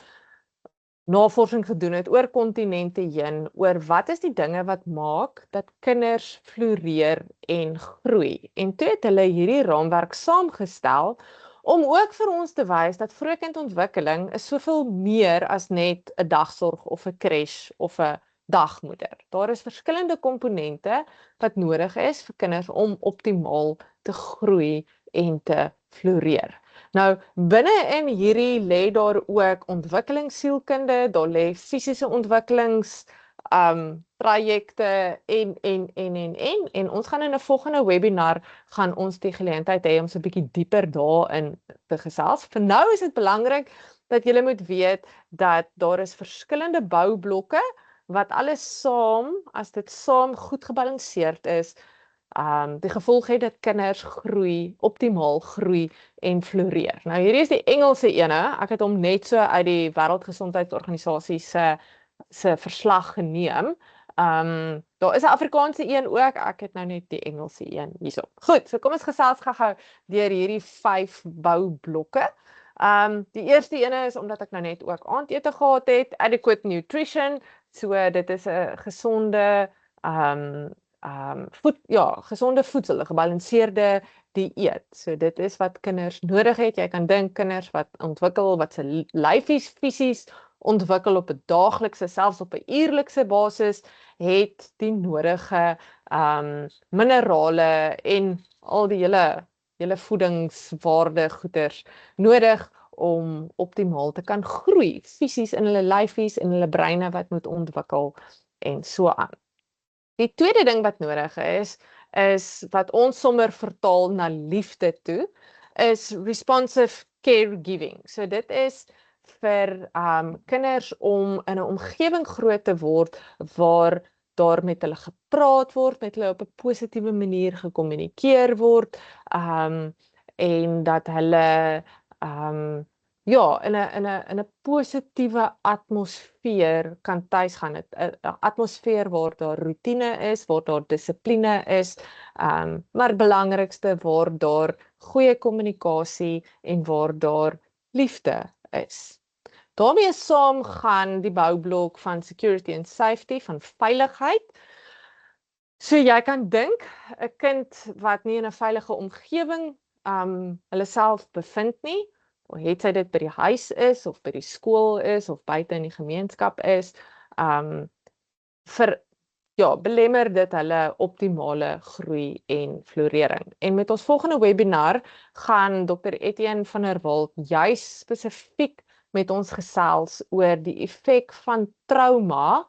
navorsing gedoen het oor kontinente heen, oor wat is die dinge wat maak dat kinders floreer en groei. En toe het hulle hierdie raamwerk saamgestel om ook vir ons te wys dat vroegkindontwikkeling is soveel meer as net 'n dagsorg of 'n crash of 'n dagmoeder. Daar is verskillende komponente wat nodig is vir kinders om optimaal te groei en te floreer. Nou, binne in hierdie lê daar ook ontwikkelingssielkunde, daar lê fisiese ontwikkelings projekte en ons gaan in 'n volgende webinar gaan ons die geleentheid hê om so 'n bietjie dieper daarin te gesels. Vir nou is dit belangrik dat julle moet weet dat daar is verskillende boublokke wat alles saam, as dit saam goed gebalanseerd is, die gevolg het dat kinders groei, optimaal groei en floreer. Nou hierdie is die Engelse ene, ek het hom net so uit die Wêreldgesondheidsorganisasie se verslag geneem. Daar is 'n Afrikaanse een ook, ek het nou net die Engelse een hierso. Goed, so kom ons gesels gou-gou deur hierdie 5 boublokke. Die eerste ene is omdat ek nou net ook aandete gehad het, adequate nutrition, so dit is 'n gesonde gesonde voedsel, 'n gebalanseerde dieet. So dit is wat kinders nodig het. Jy kan dink kinders wat ontwikkel, wat se lyfies fisies ontwikkel op 'n daaglikse, selfs op 'n uurlikse basis, het die nodige minerale en al die hele voedingswaarde goeders nodig om optimaal te kan groei, fisies in hulle lyfies en hulle breine wat moet ontwikkel en so aan. Die tweede ding wat nodig is wat ons sommer vertaal na liefde toe, is responsive caregiving. So dit is vir kinders om in 'n omgewing groot te word waar daar met hulle gepraat word, met hulle op 'n positiewe manier gekommunikeer word, en dat hulle in 'n positiewe atmosfeer kan tuisgaan. 'n atmosfeer waar daar rotine is, waar daar dissipline is, maar belangrikste waar daar goeie kommunikasie en waar daar liefde is. Daarmee saam gaan die boublok van security and safety, van veiligheid. So jy kan dink, 'n kind wat nie in 'n veilige omgewing hulle self bevind nie, het sy dit by die huis is, of by die skool is, of buite in die gemeenskap is, belemmer dit hulle optimale groei en florering. En met ons volgende webinar gaan Dr. Etienne van der Walt juis spesifiek met ons gesels oor die effek van trauma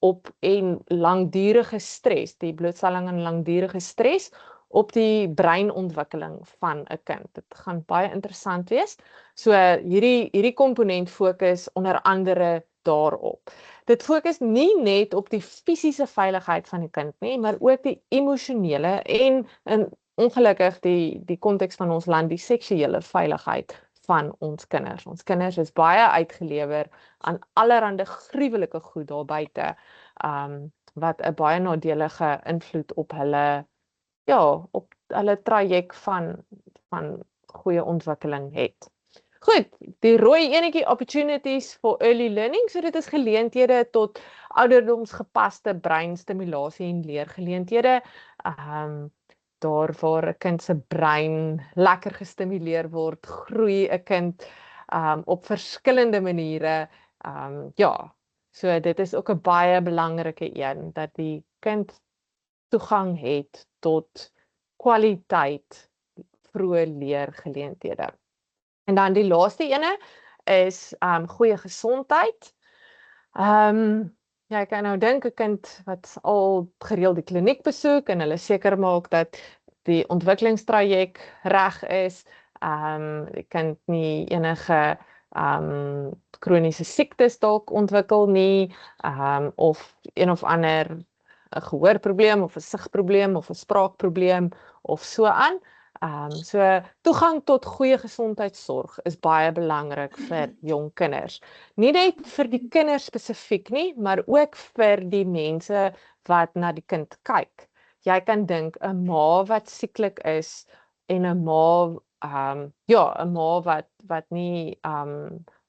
op en langdurige stres, die blootstelling aan langdurige stres op die breinontwikkeling van 'n kind. Dit gaan baie interessant wees. So hierdie komponent fokus onder andere daarop. Dit fokus nie net op die fisiese veiligheid van die kind nie, maar ook die emosionele en ongelukkig die konteks van ons land, die seksuele veiligheid van ons kinders. Ons kinders is baie uitgelewer aan allerlei gruwelike goed daar buite, wat 'n baie nadelige invloed op hulle traject van goeie ontwikkeling het. Goed, die rooi enetjie, opportunities for early learning, so dit is geleenthede tot ouderdomsgepaste breinstimulasie en leergeleenthede, daar waar 'n kind se brein lekker gestimuleer word, groei 'n kind op verskillende maniere, so dit is ook 'n baie belangrike een, dat die kind toegang het tot kwaliteit vroeë leergeleenthede. En dan die laaste ene is goeie gesondheid. Jy kan nou dink 'n kind wat al gereeld die kliniek besoek en hulle seker maak dat die ontwikkelingstraject reg is, die kind nie enige kroniese siektes dalk ontwikkel nie, of een of ander 'n gehoorprobleem of 'n sigprobleem of 'n spraakprobleem of so aan. So toegang tot goeie gesondheidsorg is baie belangrik vir jong kinders. Nie net vir die kinders spesifiek nie, maar ook vir die mense wat na die kind kyk. Jy kan dink 'n ma wat sieklik is en 'n ma wat nie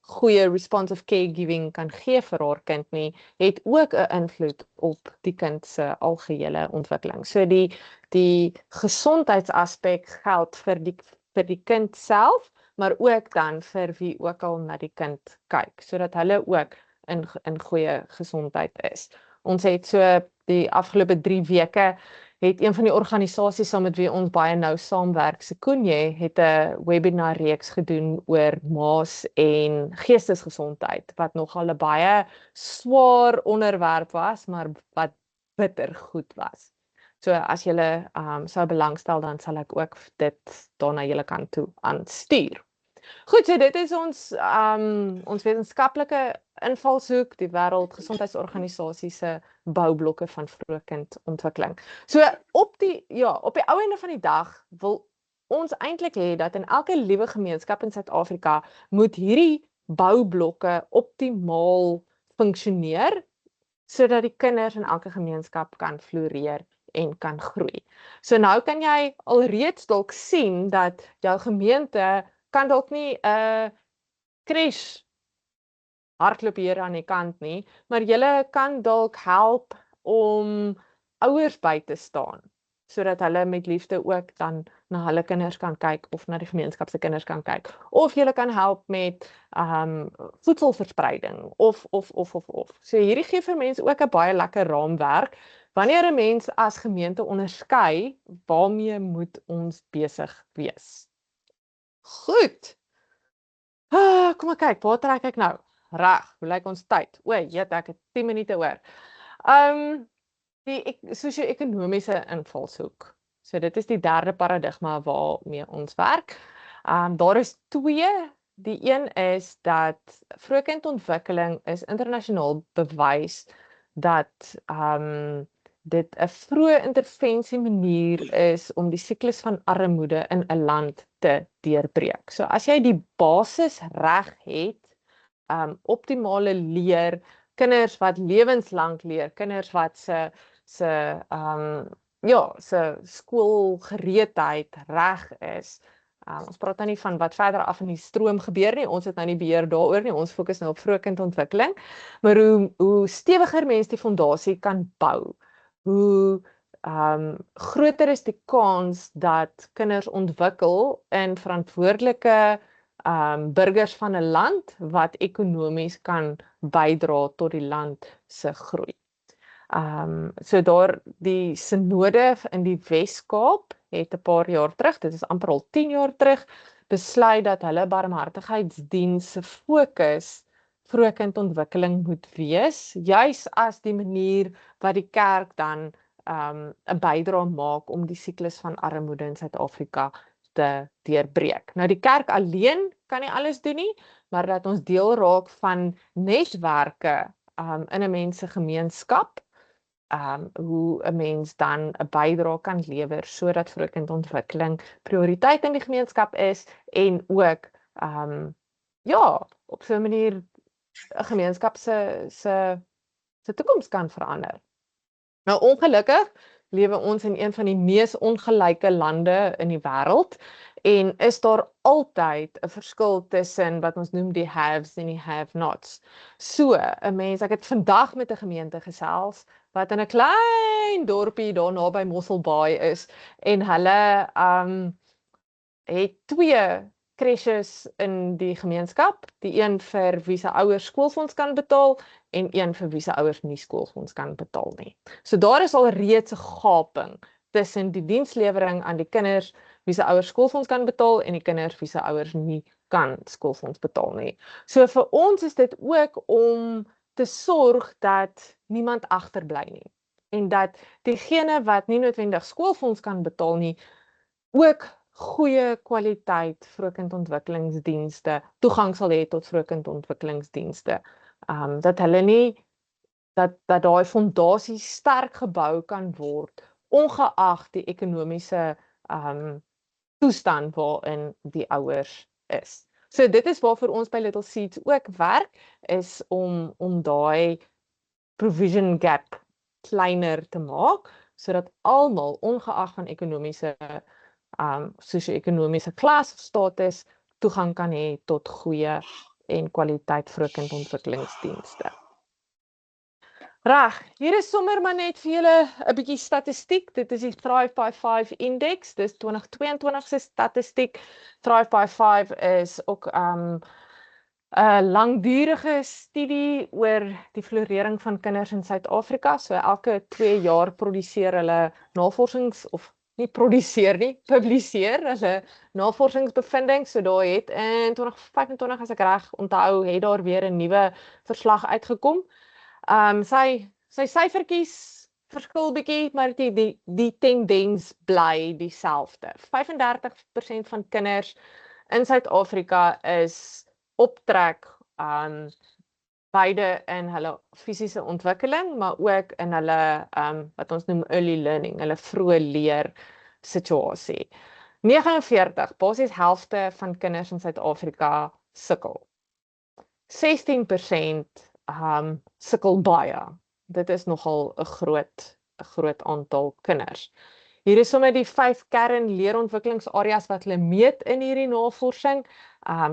goeie responsive caregiving kan gee vir haar kind nie, het ook 'n invloed op die kind se algehele ontwikkeling. So die gesondheidsaspek geld vir die kind self, maar ook dan vir wie ook al na die kind kyk, sodat hulle ook in goeie gesondheid is. Ons het so die afgelope 3 weke het een van die organisasies saam met wie ons baie nou saamwerk, Sekunye, het 'n webinar reeks gedoen oor maas en geestesgesondheid, wat nogal 'n baie swaar onderwerp was, maar wat bitter goed was. So as julle sou belangstel, dan sal ek ook dit daar na julle kant toe aanstuur. Goed, so dit is ons wetenskaplike invalshoek, die Wêreldgesondheidsorganisasie se boublokke van vroegkindontwikkeling. So op die ou einde van die dag wil ons eintlik hê dat in elke liewe gemeenskap in Suid-Afrika moet hierdie boublokke optimaal funksioneer sodat die kinders in elke gemeenskap kan floreer en kan groei. So nou kan jy alreeds dalk sien dat jou gemeente kan dalk nie 'n crash hardloop hier aan die kant nie, maar julle kan dalk help om ouers by te staan sodat hulle met liefde ook dan na hulle kinders kan kyk of na die gemeenskap se kinders kan kyk. Of julle kan help met voedselverspreiding of. So hierdie gee vir mense ook 'n baie lekker raamwerk. Wanneer 'n mens as gemeente onderskei, waarmee moet ons besig wees? Goed. Kom ek kyk, waar trek ek nou? Reg, hoe lyk ons tyd? O, jat, ek het 10 minute oor. Die sosio-ekonomiese invalshoek. So dit is die derde paradigma waarmee ons werk. Daar is 2. Die een is dat vroegkindontwikkeling is internasionaal bewys dat dit 'n vroeë intervensie manier is om die siklus van armoede in 'n land te deurbreek. So as jy die basis reg het, optimale leer, kinders wat lewenslank leer, kinders wat se skoolgereedheid reg is. Ons praat nou nie van wat verder af in die stroom gebeur nie, ons het nou nie beheer daaroor nie, ons fokus nou op vroegkindontwikkeling, maar hoe stewiger mens die fondasie kan bou, hoe groter is die kans dat kinders ontwikkel in verantwoordelike burgers van 'n land wat ekonomies kan bydra tot die land se groei. So daar die synode in die Wes-Kaap het 'n paar jaar terug, dit is amper al 10 jaar terug, besluit dat hulle barmhartigheidsdiens se fokus vroegkindontwikkeling moet wees, juis as die manier wat die kerk dan 'n bydrae maak om die siklus van armoede in Suid-Afrika te deurbreek. Nou die kerk alleen kan nie alles doen nie, maar dat ons deel raak van netwerke in 'n mens se gemeenskap, hoe 'n mens dan 'n bydrae kan lewer sodat vroegkindontwikkeling prioriteit in die gemeenskap is en ook op so 'n manier 'n gemeenskap se toekoms kan verander. Nou ongelukkig lewe ons in een van die mees ongelyke lande in die wêreld en is daar altyd 'n verskil tussen wat ons noem die haves en die have-nots. So 'n mens, ek het vandag met 'n gemeente gesels wat in 'n klein dorpie daar naby Mosselbaai is en hulle het 2 crèches in die gemeenskap, die een vir wie se ouers skoolfonds kan betaal en een vir wie se ouers nie skoolfonds kan betaal nie. So daar is al reeds 'n gaping tussen die dienslewering aan die kinders wie se ouers skoolfonds kan betaal en die kinders wie se ouers nie kan skoolfonds betaal nie. So vir ons is dit ook om te sorg dat niemand agterbly nie en dat diegene wat nie noodwendig skoolfonds kan betaal nie ook goeie kwaliteit vroegkindontwikkelingsdienste, toegang sal hê tot vroegkindontwikkelingsdienste. Dat hulle nie, dat daai fondasie sterk gebou kan word, ongeag die ekonomiese toestand waarin die ouers is. So dit is waarvoor ons by Little Seeds ook werk, is om daai provision gap kleiner te maak, sodat almal, ongeag van ekonomiese sosio-ekonomiese klas of status toegang kan hê tot goeie en kwaliteit vroegkindontwikkelingsdienste. Reg, hier is sommer maar net vir julle 'n bietjie statistiek. Dit is die Thrive by 5 Index, dis 2022 se statistiek. Thrive by 5 is ook 'n langdurige studie oor die florering van kinders in Suid-Afrika. So elke 2 jaar produseer hulle navorsings of nie produseer nie, publiseer hulle navorsingsbevindings. So daar het in 2025 as ek reg onthou, het daar weer 'n nuwe verslag uitgekom. Sy syfertjies verskil bietjie, maar die tendens bly dieselfde. 35% van kinders in Suid-Afrika is optrek beide in hulle fisiese ontwikkeling, maar ook in hulle wat ons noem early learning, hulle vroeë leer situasie. 49, basies helfte van kinders in Suid-Afrika sukkel. 16% sukkel baie. Dit is nogal 'n groot aantal kinders. Hier is sommer die 5 kern leerontwikkelingsareas wat hulle meet in hierdie navorsing.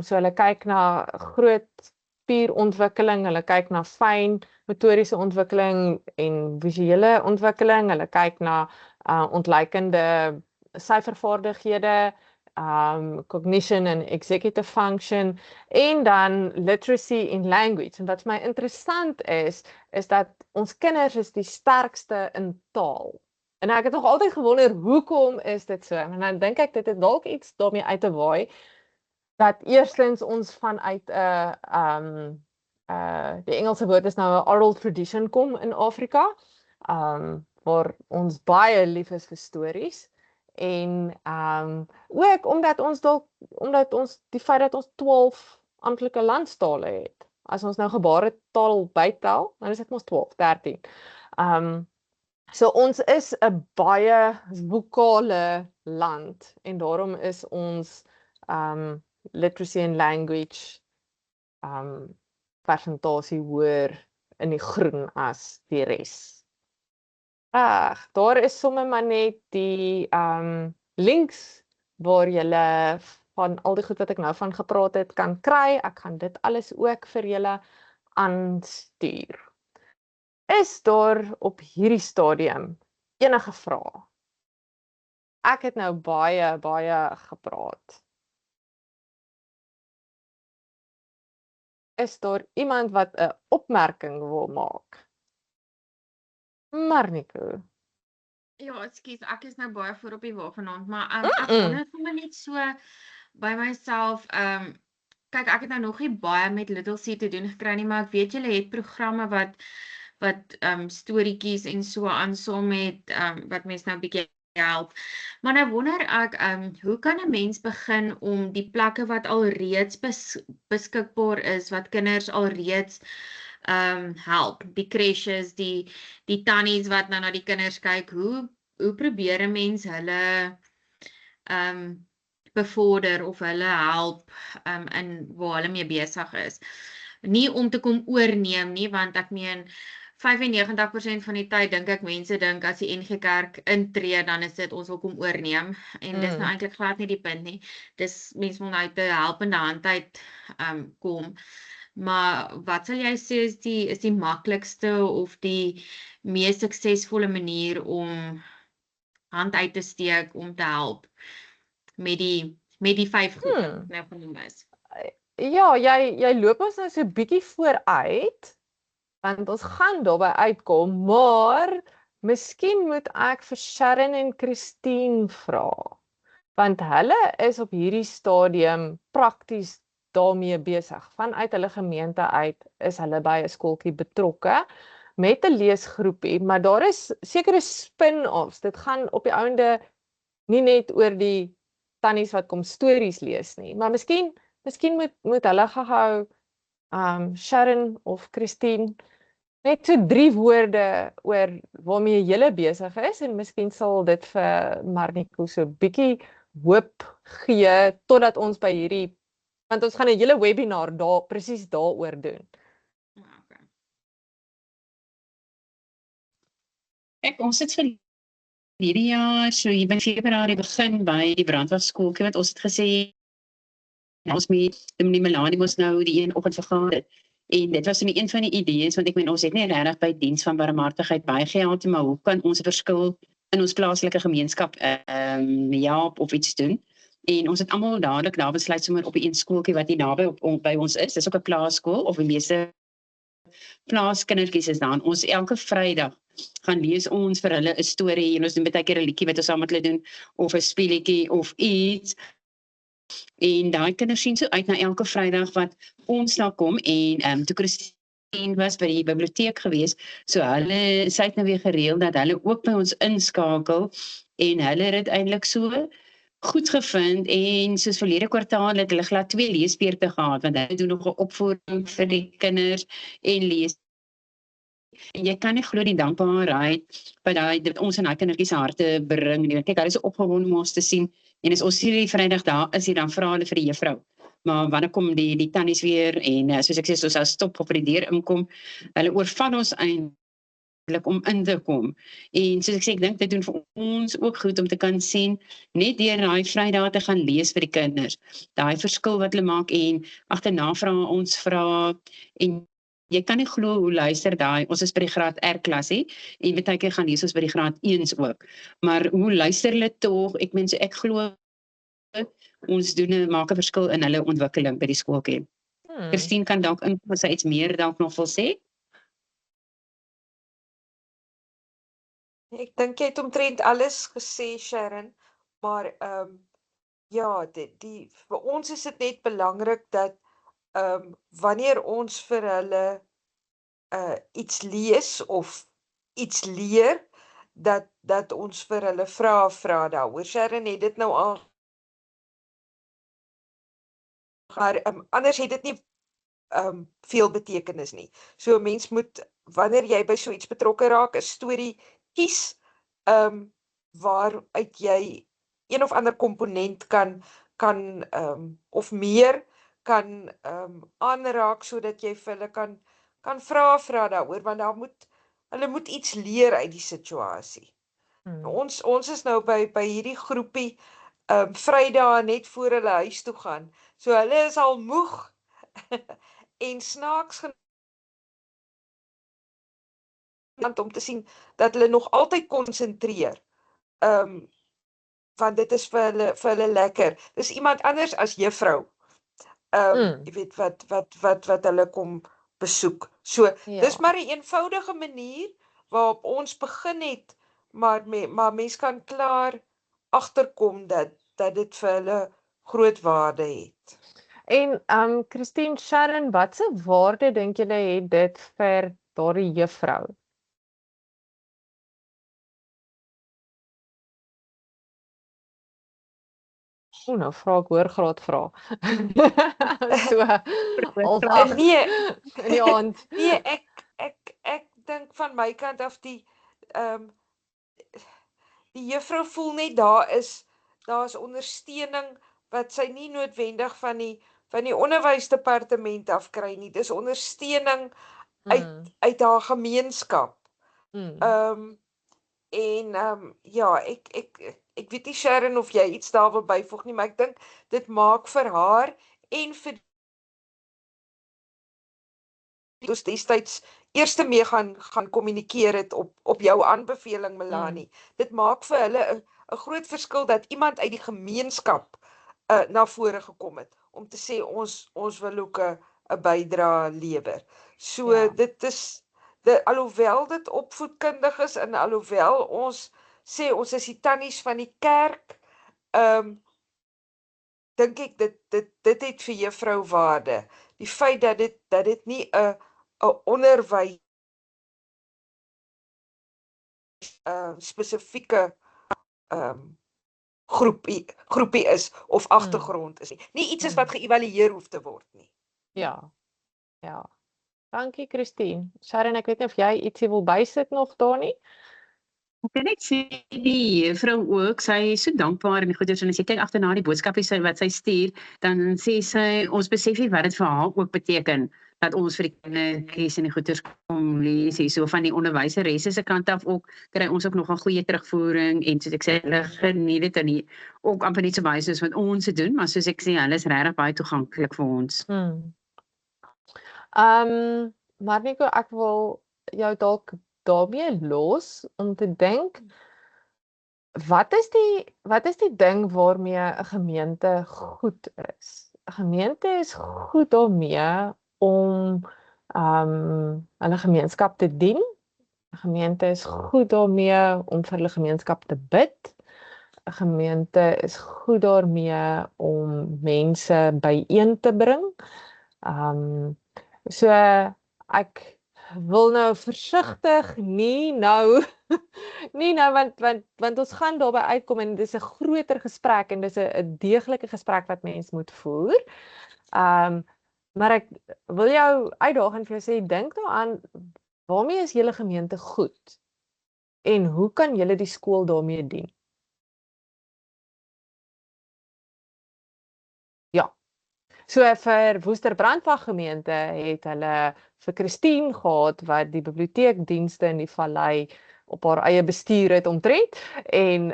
So hulle kyk na groot spierontwikkeling, hulle kyk na fyn motoriese ontwikkeling en visuele ontwikkeling, hulle kyk na ontleikende syfervaardighede, cognition en executive function, en dan literacy en language. En wat vir my interessant is dat ons kinders is die sterkste in taal. En ek het nog altyd gewonder, hoekom is dit so? En dan dink ek, dit het dalk iets daarmee uit te waai, dat eerstens ons vanuit die Engelse woord is nou 'n oral tradition kom in Afrika, waar ons baie lief is vir stories, en ook omdat ons die feit dat ons 12 amptelike landstale het. As ons nou gebaretaal bytel, dan is dit mos 12, 13. So ons is 'n baie vokale land, en daarom is ons literacy and language persentasie hoër in die groen as die res. Daar is sommer maar net die links waar julle van al die goed wat ek nou van gepraat het kan kry. Ek gaan dit alles ook vir julle aanstuur. Is daar op hierdie stadium enige vrae? Ek het nou baie gepraat. Is daar iemand wat 'n opmerking wil maak? Marnico. Ja, ekskuus, ek is nou baie voor op die wa vanaand, maar ek wonder sommer net so by myself, kyk, ek het nou nog nie baie met Little Sea te doen gekry nie, maar ek weet julle het programme wat storieetjies en so aansaam met wat mense nou 'n bietjie help. Maar nou wonder ek, hoe kan 'n mens begin om die plekke wat alreeds beskikbaar is, wat kinders alreeds help, die crèches, die tannies wat nou na die kinders kyk, hoe probeer 'n mens hulle bevorder of hulle help in waar hulle mee besig is. Nie om te kom oorneem nie, want ek meen 95% van die tyd dink ek mense dink as die NG Kerk intree, dan is dit ons wil kom oorneem, en dis nou eintlik glad nie die punt nie. Dis mense wil nou uit 'n helpende hand uit kom. Maar wat sal jy sê is die maklikste of die mees suksesvolle manier om hand uit te steek om te help met die 5 goed wat nou genoem is? Ja, jy loop ons nou so 'n bietjie vooruit, want ons gaan daarby uitkom, maar miskien moet ek vir Sharon en Christine vra, want hulle is op hierdie stadium prakties daarmee besig. Vanuit hulle gemeente uit is hulle by 'n skooltjie betrokke met 'n leesgroepie, maar daar is sekere spin-offs. Dit gaan op die ouende nie net oor die tannies wat kom stories lees nie, maar miskien moet hulle gehou Sharon of Christine net so 3 woorde oor waarmee julle besig is, en miskien sal dit vir Marnico so 'n bietjie hoop gee totdat ons by hierdie, want ons gaan 'n hele webinar presies daaroor doen. Okay. Ek, ons het vir hierdie jaar, so hier by Februarie begin by die brandwagskooltjie, wat ons het gesê, ons met die Melanie ons nou die een oggend vergader het. En dit was een van die idees, want ek meen, ons het nie regtig by diens van barmhartigheid baie geld, maar hoe kan ons 'n verskil in ons plaaslike gemeenskap help of iets doen? En ons het almal dadelik daar besluit sommer op die een skooltjie wat hier naby by ons is. Dis ook 'n plaaskool, of die meeste plaaskindertjies is daar. Ons elke Vrydag gaan lees ons vir hulle 'n storie, en ons doen baie keer 'n liedjie wat ons saam met hulle doen, of 'n speletjie of iets. En daai kinders sien so uit na elke Vrydag wat ons daar kom, en toe Christine was by die biblioteek gewees, so sy het nou weer gereël dat hulle ook by ons inskakel, en hulle het eintlik so goed gevind en soos verlede kwartaal het hulle glad 2 leesbeurte gehad want hulle doen nog 'n opvoeding vir die kinders en lees. En jy kan nie glo die dankbaarheid wat dit ons in daai kindertjies se harte bring nie. Kyk, hulle is opgewonde om ons te sien en as ons hierdie Vrydag daar is, dan vra hulle vir die juffrou. Maar wanneer kom die tannies weer en soos ek sê, soos as stop of by die deur inkom, hulle oorval ons eintlik om in te kom. En soos ek sê, ek dink dit doen vir ons ook goed om te kan sien, net deur daai Vrydag te gaan lees vir die kinders, daai verskil wat hulle maak en agterna vra ons vra en jy kan nie glo hoe luister daai, ons is by die graad R klasie en baie keer gaan lees ons by die graad 1s ook. Maar hoe luister hulle tog? Ek meen ek glo ons maak 'n verskil in hulle ontwikkeling by die skooltjie. Christine kan dalk inkom as sy iets meer dalk nog wil sê. Ek dink jy het omtrent alles gesê, Sharon, maar ja, vir ons is dit net belangrik dat wanneer ons vir hulle iets lees of iets leer, dat ons vir hulle vra daaroor. Sharon het dit nou al, maar anders het dit nie veel betekenis nie. So 'n mens moet, wanneer jy by so iets betrokke raak, 'n storie kies waaruit jy een of ander komponent kan of meer kan aanraak sodat jy vir hulle kan vra daaroor, want hulle moet iets leer uit die situasie. Ons is nou by hierdie groepie Vrydag net voor hulle huis toe gaan. So hulle is al moeg en snaaks om te sien dat hulle nog altyd konsentreer. Want dit is vir hulle lekker. Dis iemand anders as juffrou. Jy weet wat hulle kom besoek. So dis maar 'n eenvoudige manier waarop ons begin het, maar mens kan klaar agterkom dat dit vir hulle groot waarde het. En Christine, Sharon, watse waarde dink julle het dit vir daardie juffrou? Nou vra ek hoor graad vra. So half nee, in die aand. Nee, ek dink van my kant af die juffrou voel net daar's ondersteuning wat sy nie noodwendig van die onderwysdepartement af kry nie. Dis ondersteuning uit haar gemeenskap. Ja, ek weet nie, Sharon, of jy iets daar wil byvoeg nie, maar ek dink dit maak vir haar en vir ons destyds eerste mee gaan kommunikeer het op jou aanbeveling, Melanie. Dit maak vir hulle 'n groot verskil dat iemand uit die gemeenskap na vore gekom het om te sê ons wil ook 'n bydrae lewer. So dit is alhoewel dit opvoedkundig is en alhoewel ons sê ons is die tannies van die kerk, dink ek dit het vir juffrou waarde. Die feit dat dit nie 'n onderwys spesifieke groepie is of agtergrond is nie. Nie iets is wat geëvalueer hoef te word nie. Ja. Dankie, Christine. Sharon, ek weet nie of jy ietsie wil bysit nog daar nie. Ek kan net sê die juffrou ook, sy is so dankbaar en die goeders en as jy kyk agterna die boodskapies wat sy stuur, dan sê sy ons besef nie wat dit vir haar ook beteken dat ons vir die kindertjies en die goeders kom lees hier. So van die onderwyseres se kant af ook kry ons ook nog 'n goeie terugvoering en soos ek sê hulle geniet dit en ook amper net so baie soos wat ons se doen, maar soos ek sê hulle is regtig baie toeganklik vir ons. Maar Nico, ek wil jou dalk daarmee los om te dink, wat is die ding waarmee 'n gemeente goed is? 'n Gemeente is goed daarmee om hulle gemeenskap te dien. 'n Gemeente is goed daarmee om vir hulle gemeenskap te bid. 'n Gemeente is goed daarmee om mense byeen te bring. So ek wil nou versigtig nie nou nie nou want ons gaan daarby uitkom en dis 'n groter gesprek en dis 'n deeglike gesprek wat mens moet voer. Maar ek wil jou uitdaag en vir jou sê dink daaraan waarmee is julle gemeente goed en hoe kan julle die skool daarmee dien? Ja. So vir Woester Brandwag gemeente het hulle vir Christine gehad wat die biblioteekdienste in die vallei op haar eie bestuur het omtrent en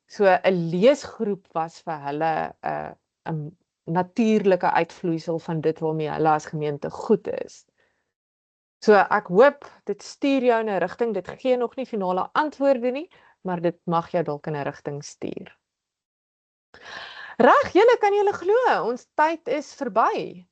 so 'n leesgroep was vir hulle 'n natuurlike uitvloeisel van dit waarmee hulle as gemeente goed is. So ek hoop dit stuur jou in 'n rigting, dit gee nog nie finale antwoorde nie, maar dit mag jou dalk in 'n rigting stuur. Reg, kan julle glo, ons tyd is verby.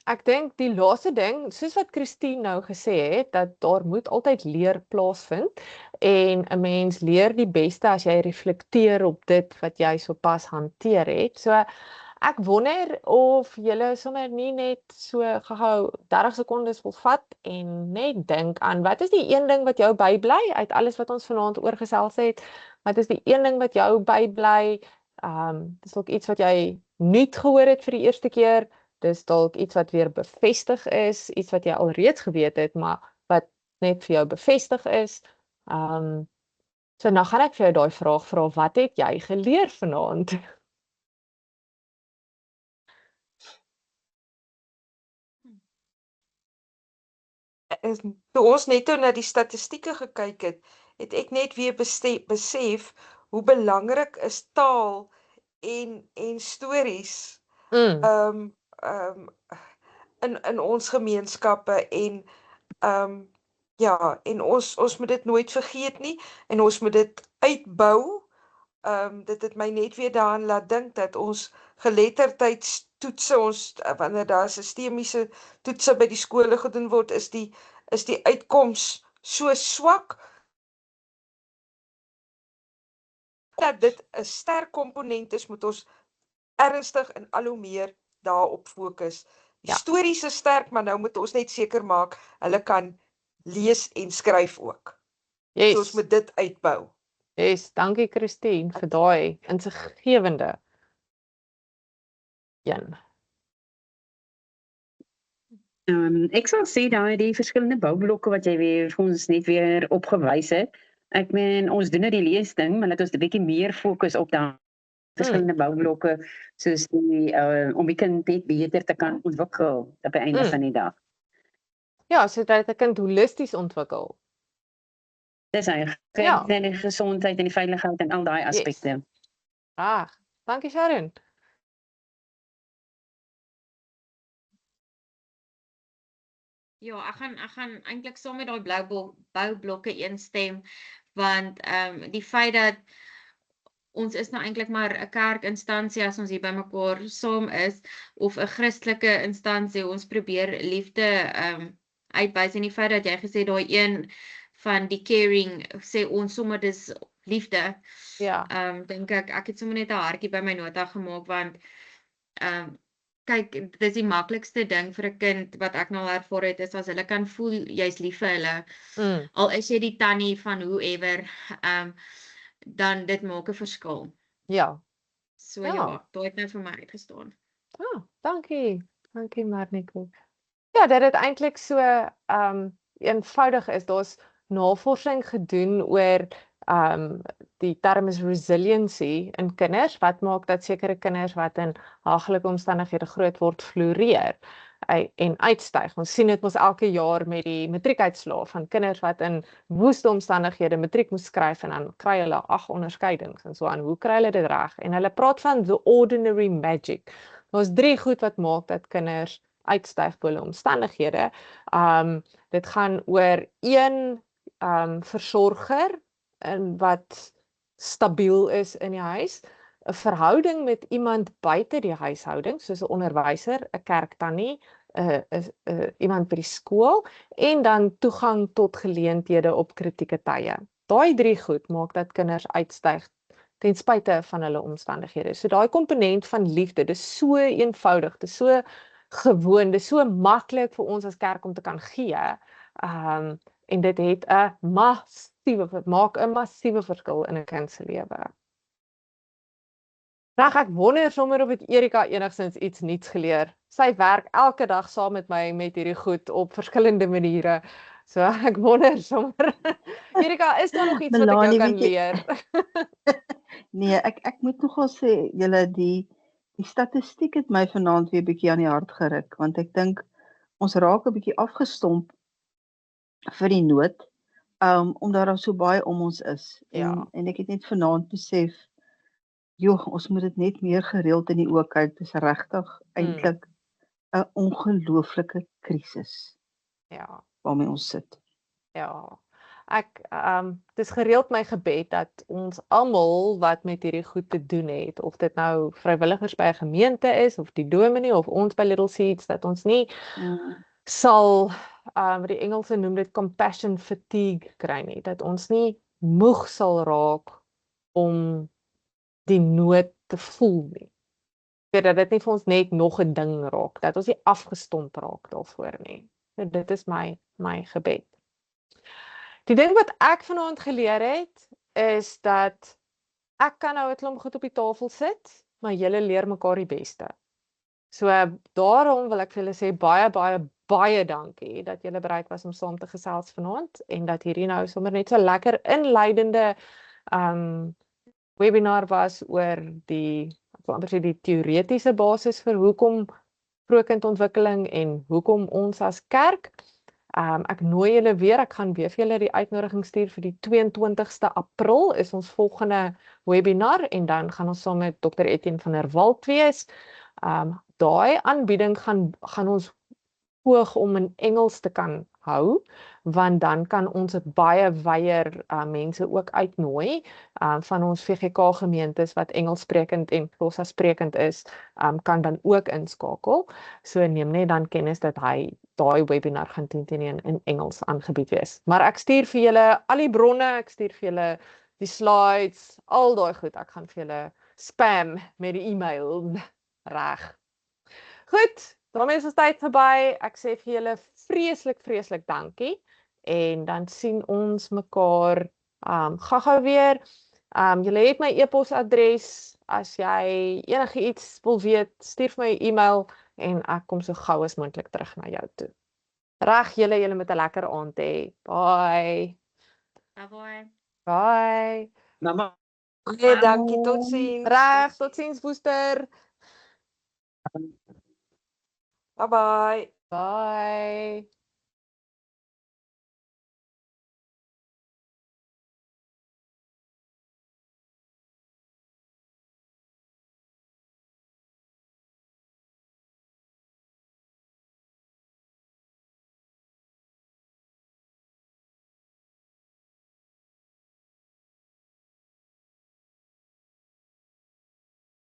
Ek dink die laaste ding, soos wat Christine nou gesê het, dat daar moet altyd leer plaasvind en 'n mens leer die beste as jy reflekteer op dit wat jy sopas hanteer het. So ek wonder of julle sommer nie net so gou 30 sekondes wil vat en net dink aan wat is die een ding wat jou bybly uit alles wat ons vanaand oorgesels het? Wat is die een ding wat jou bybly? Dis dalk iets wat jy nuut gehoor het vir die eerste keer. Dis dalk iets wat weer bevestig is, iets wat jy alreeds geweet het, maar wat net vir jou bevestig is. So nou gaan ek vir jou daai vraag vra, wat het jy geleer vanaand? Toe ons net na die statistieke gekyk het, het ek net weer besef hoe belangrik is taal en stories in ons gemeenskappe en ja, en ons moet dit nooit vergeet nie en ons moet dit uitbou. Dit het my net weer daaraan laat dink dat ons geletterdheidstoetse, wanneer daar sistemiese toetse by die skole gedoen word, is die uitkoms so swak dat dit 'n sterk komponent is, moet ons ernstig en al hoe meer daarop fokus. Die stories is sterk, maar nou moet ons net seker maak hulle kan lees en skryf ook. Yes. So ons moet dit uitbou. Yes, dankie Christine vir daai insiggewende een. Ek sal sê die verskillende boublokke wat jy weer vir ons net weer opgewys het. Ek meen ons doen nou die leesding, maar laat ons 'n bietjie meer fokus op daai verskillende boublokke soos om die kind net beter te kan ontwikkel op die einde van die dag. Ja, sodat 'n kind holisties ontwikkel. Dis eintlik die gesondheid en die veiligheid en al daai aspekte. Dankie Sharon. Ja, ek gaan eintlik saam met daai blou boublokke eenstem, want die feit dat ons is nou eintlik maar 'n kerkinstansie as ons hier bymekaar saam is, of 'n Christelike instansie, ons probeer liefde uitwys en die feit dat jy gesê daai een van die caring, sê ons sommer dis liefde. Ja. Dink ek het sommer net 'n hartjie by my nota gemaak, want kyk, dis die maklikste ding vir 'n kind wat ek nou ervaar het, is as hulle kan voel jy's lief vir hulle. Al is jy die tannie van whoever, dan dit maak 'n verskil. Ja. So ja, daai het nou vir my uitgestaan. Dankie. Dankie Marnico. Ja, dat dit eintlik so eenvoudig is. Daar's navorsing gedoen oor die term is resiliency in kinders. Wat maak dat sekere kinders wat in haglike omstandighede groot word floreer en uitstyg. Ons sien dit mos elke jaar met die matriekuitslae van kinders wat in woeste omstandighede matriek moes skryf en dan kry hulle 8 onderskeidings en so aan. Hoe kry hulle dit reg? En hulle praat van the ordinary magic. Daar's 3 goed wat maak dat kinders uitstyg bo hulle omstandighede. Dit gaan oor 1 versorger wat stabiel is in die huis, 'n verhouding met iemand buite die huishouding, soos 'n onderwyser, 'n kerktannie, iemand by die skool en dan toegang tot geleenthede op kritieke tye. Daai 3 goed maak dat kinders uitstyg ten spyte van hulle omstandighede. So daai komponent van liefde, dis so eenvoudig, dis so gewoon. Dis so maklik vir ons as kerk om te kan gee. En dit het 'n maak 'n massiewe verskil in 'n kind se lewe. Ek wonder sommer of het Erika enigstens iets nuuts geleer. Sy werk elke dag saam met my met hierdie goed op verskillende maniere. So ek wonder sommer, Erika, is daar nog iets wat ek jou Melanie, kan weet jy- leer? Nee, ek moet nogal sê, julle die statistiek het my vanaand weer bietjie aan die hart geruk, want ek dink ons raak 'n bietjie afgestomp vir die nood, omdat daar so baie om ons is. Ja. En ek het net vanaand besef, joh, ons moet dit net meer gereeld in die oë kyk. Dis regtig eintlik 'n ongelooflike krisis Ja. waarmee ons sit. Ja. Dis gereeld my gebed dat ons almal wat met hierdie goed te doen het, of dit nou vrywilligers by 'n gemeente is of die dominee of ons by Little Seeds, dat ons nie sal wat die Engelse noem dit compassion fatigue kry nie, dat ons nie moeg sal raak om die nood te voel nie. Dat dit nie vir ons net nog 'n ding raak, dat ons nie afgestomp raak daarvoor nie. Dit is my gebed. Die ding wat ek vanaand geleer het, is dat ek kan nou 'n klomp goed op die tafel sit, maar julle leer mekaar die beste. So daarom wil ek vir julle sê baie dankie dat julle bereid was om saam te gesels vanaand en dat hierdie nou sommer net so lekker inleidende webinar was oor die teoretiese basis vir hoekom vroegkindontwikkeling en hoekom ons as kerk. Ek nooi julle weer, ek gaan weer vir julle die uitnodiging stuur vir die 22ste April is ons volgende webinar en dan gaan ons saam met Dr. Etienne van der Walt wees. Daai aanbieding gaan ons poog om in Engels te kan hou, want dan kan ons baie wyeer mense ook uitnooi van ons VGK gemeentes wat Engelssprekend en Xhosa sprekend is, kan dan ook inskakel. So neem net dan kennis dat daai webinar gaan teen in Engels aangebied wees. Maar ek stuur vir julle al die bronne, ek stuur vir julle die slides, al daai goed. Ek gaan vir julle spam met die e-mail reg. Goed, daarmee is ons tyd verby. Ek sê vir julle vreeslik dankie en dan sien ons mekaar gou-gou weer. Julle het my e-posadres. As jy enigiets wil weet, stuur vir my 'n e-mail en ek kom so gou as moontlik terug na jou toe. Reg, julle met 'n lekker aand hê. Bye. Bye. Bye. Mamma. Baie dankie, totsiens. Reg, totsiens Woester. Bye bye. Bye.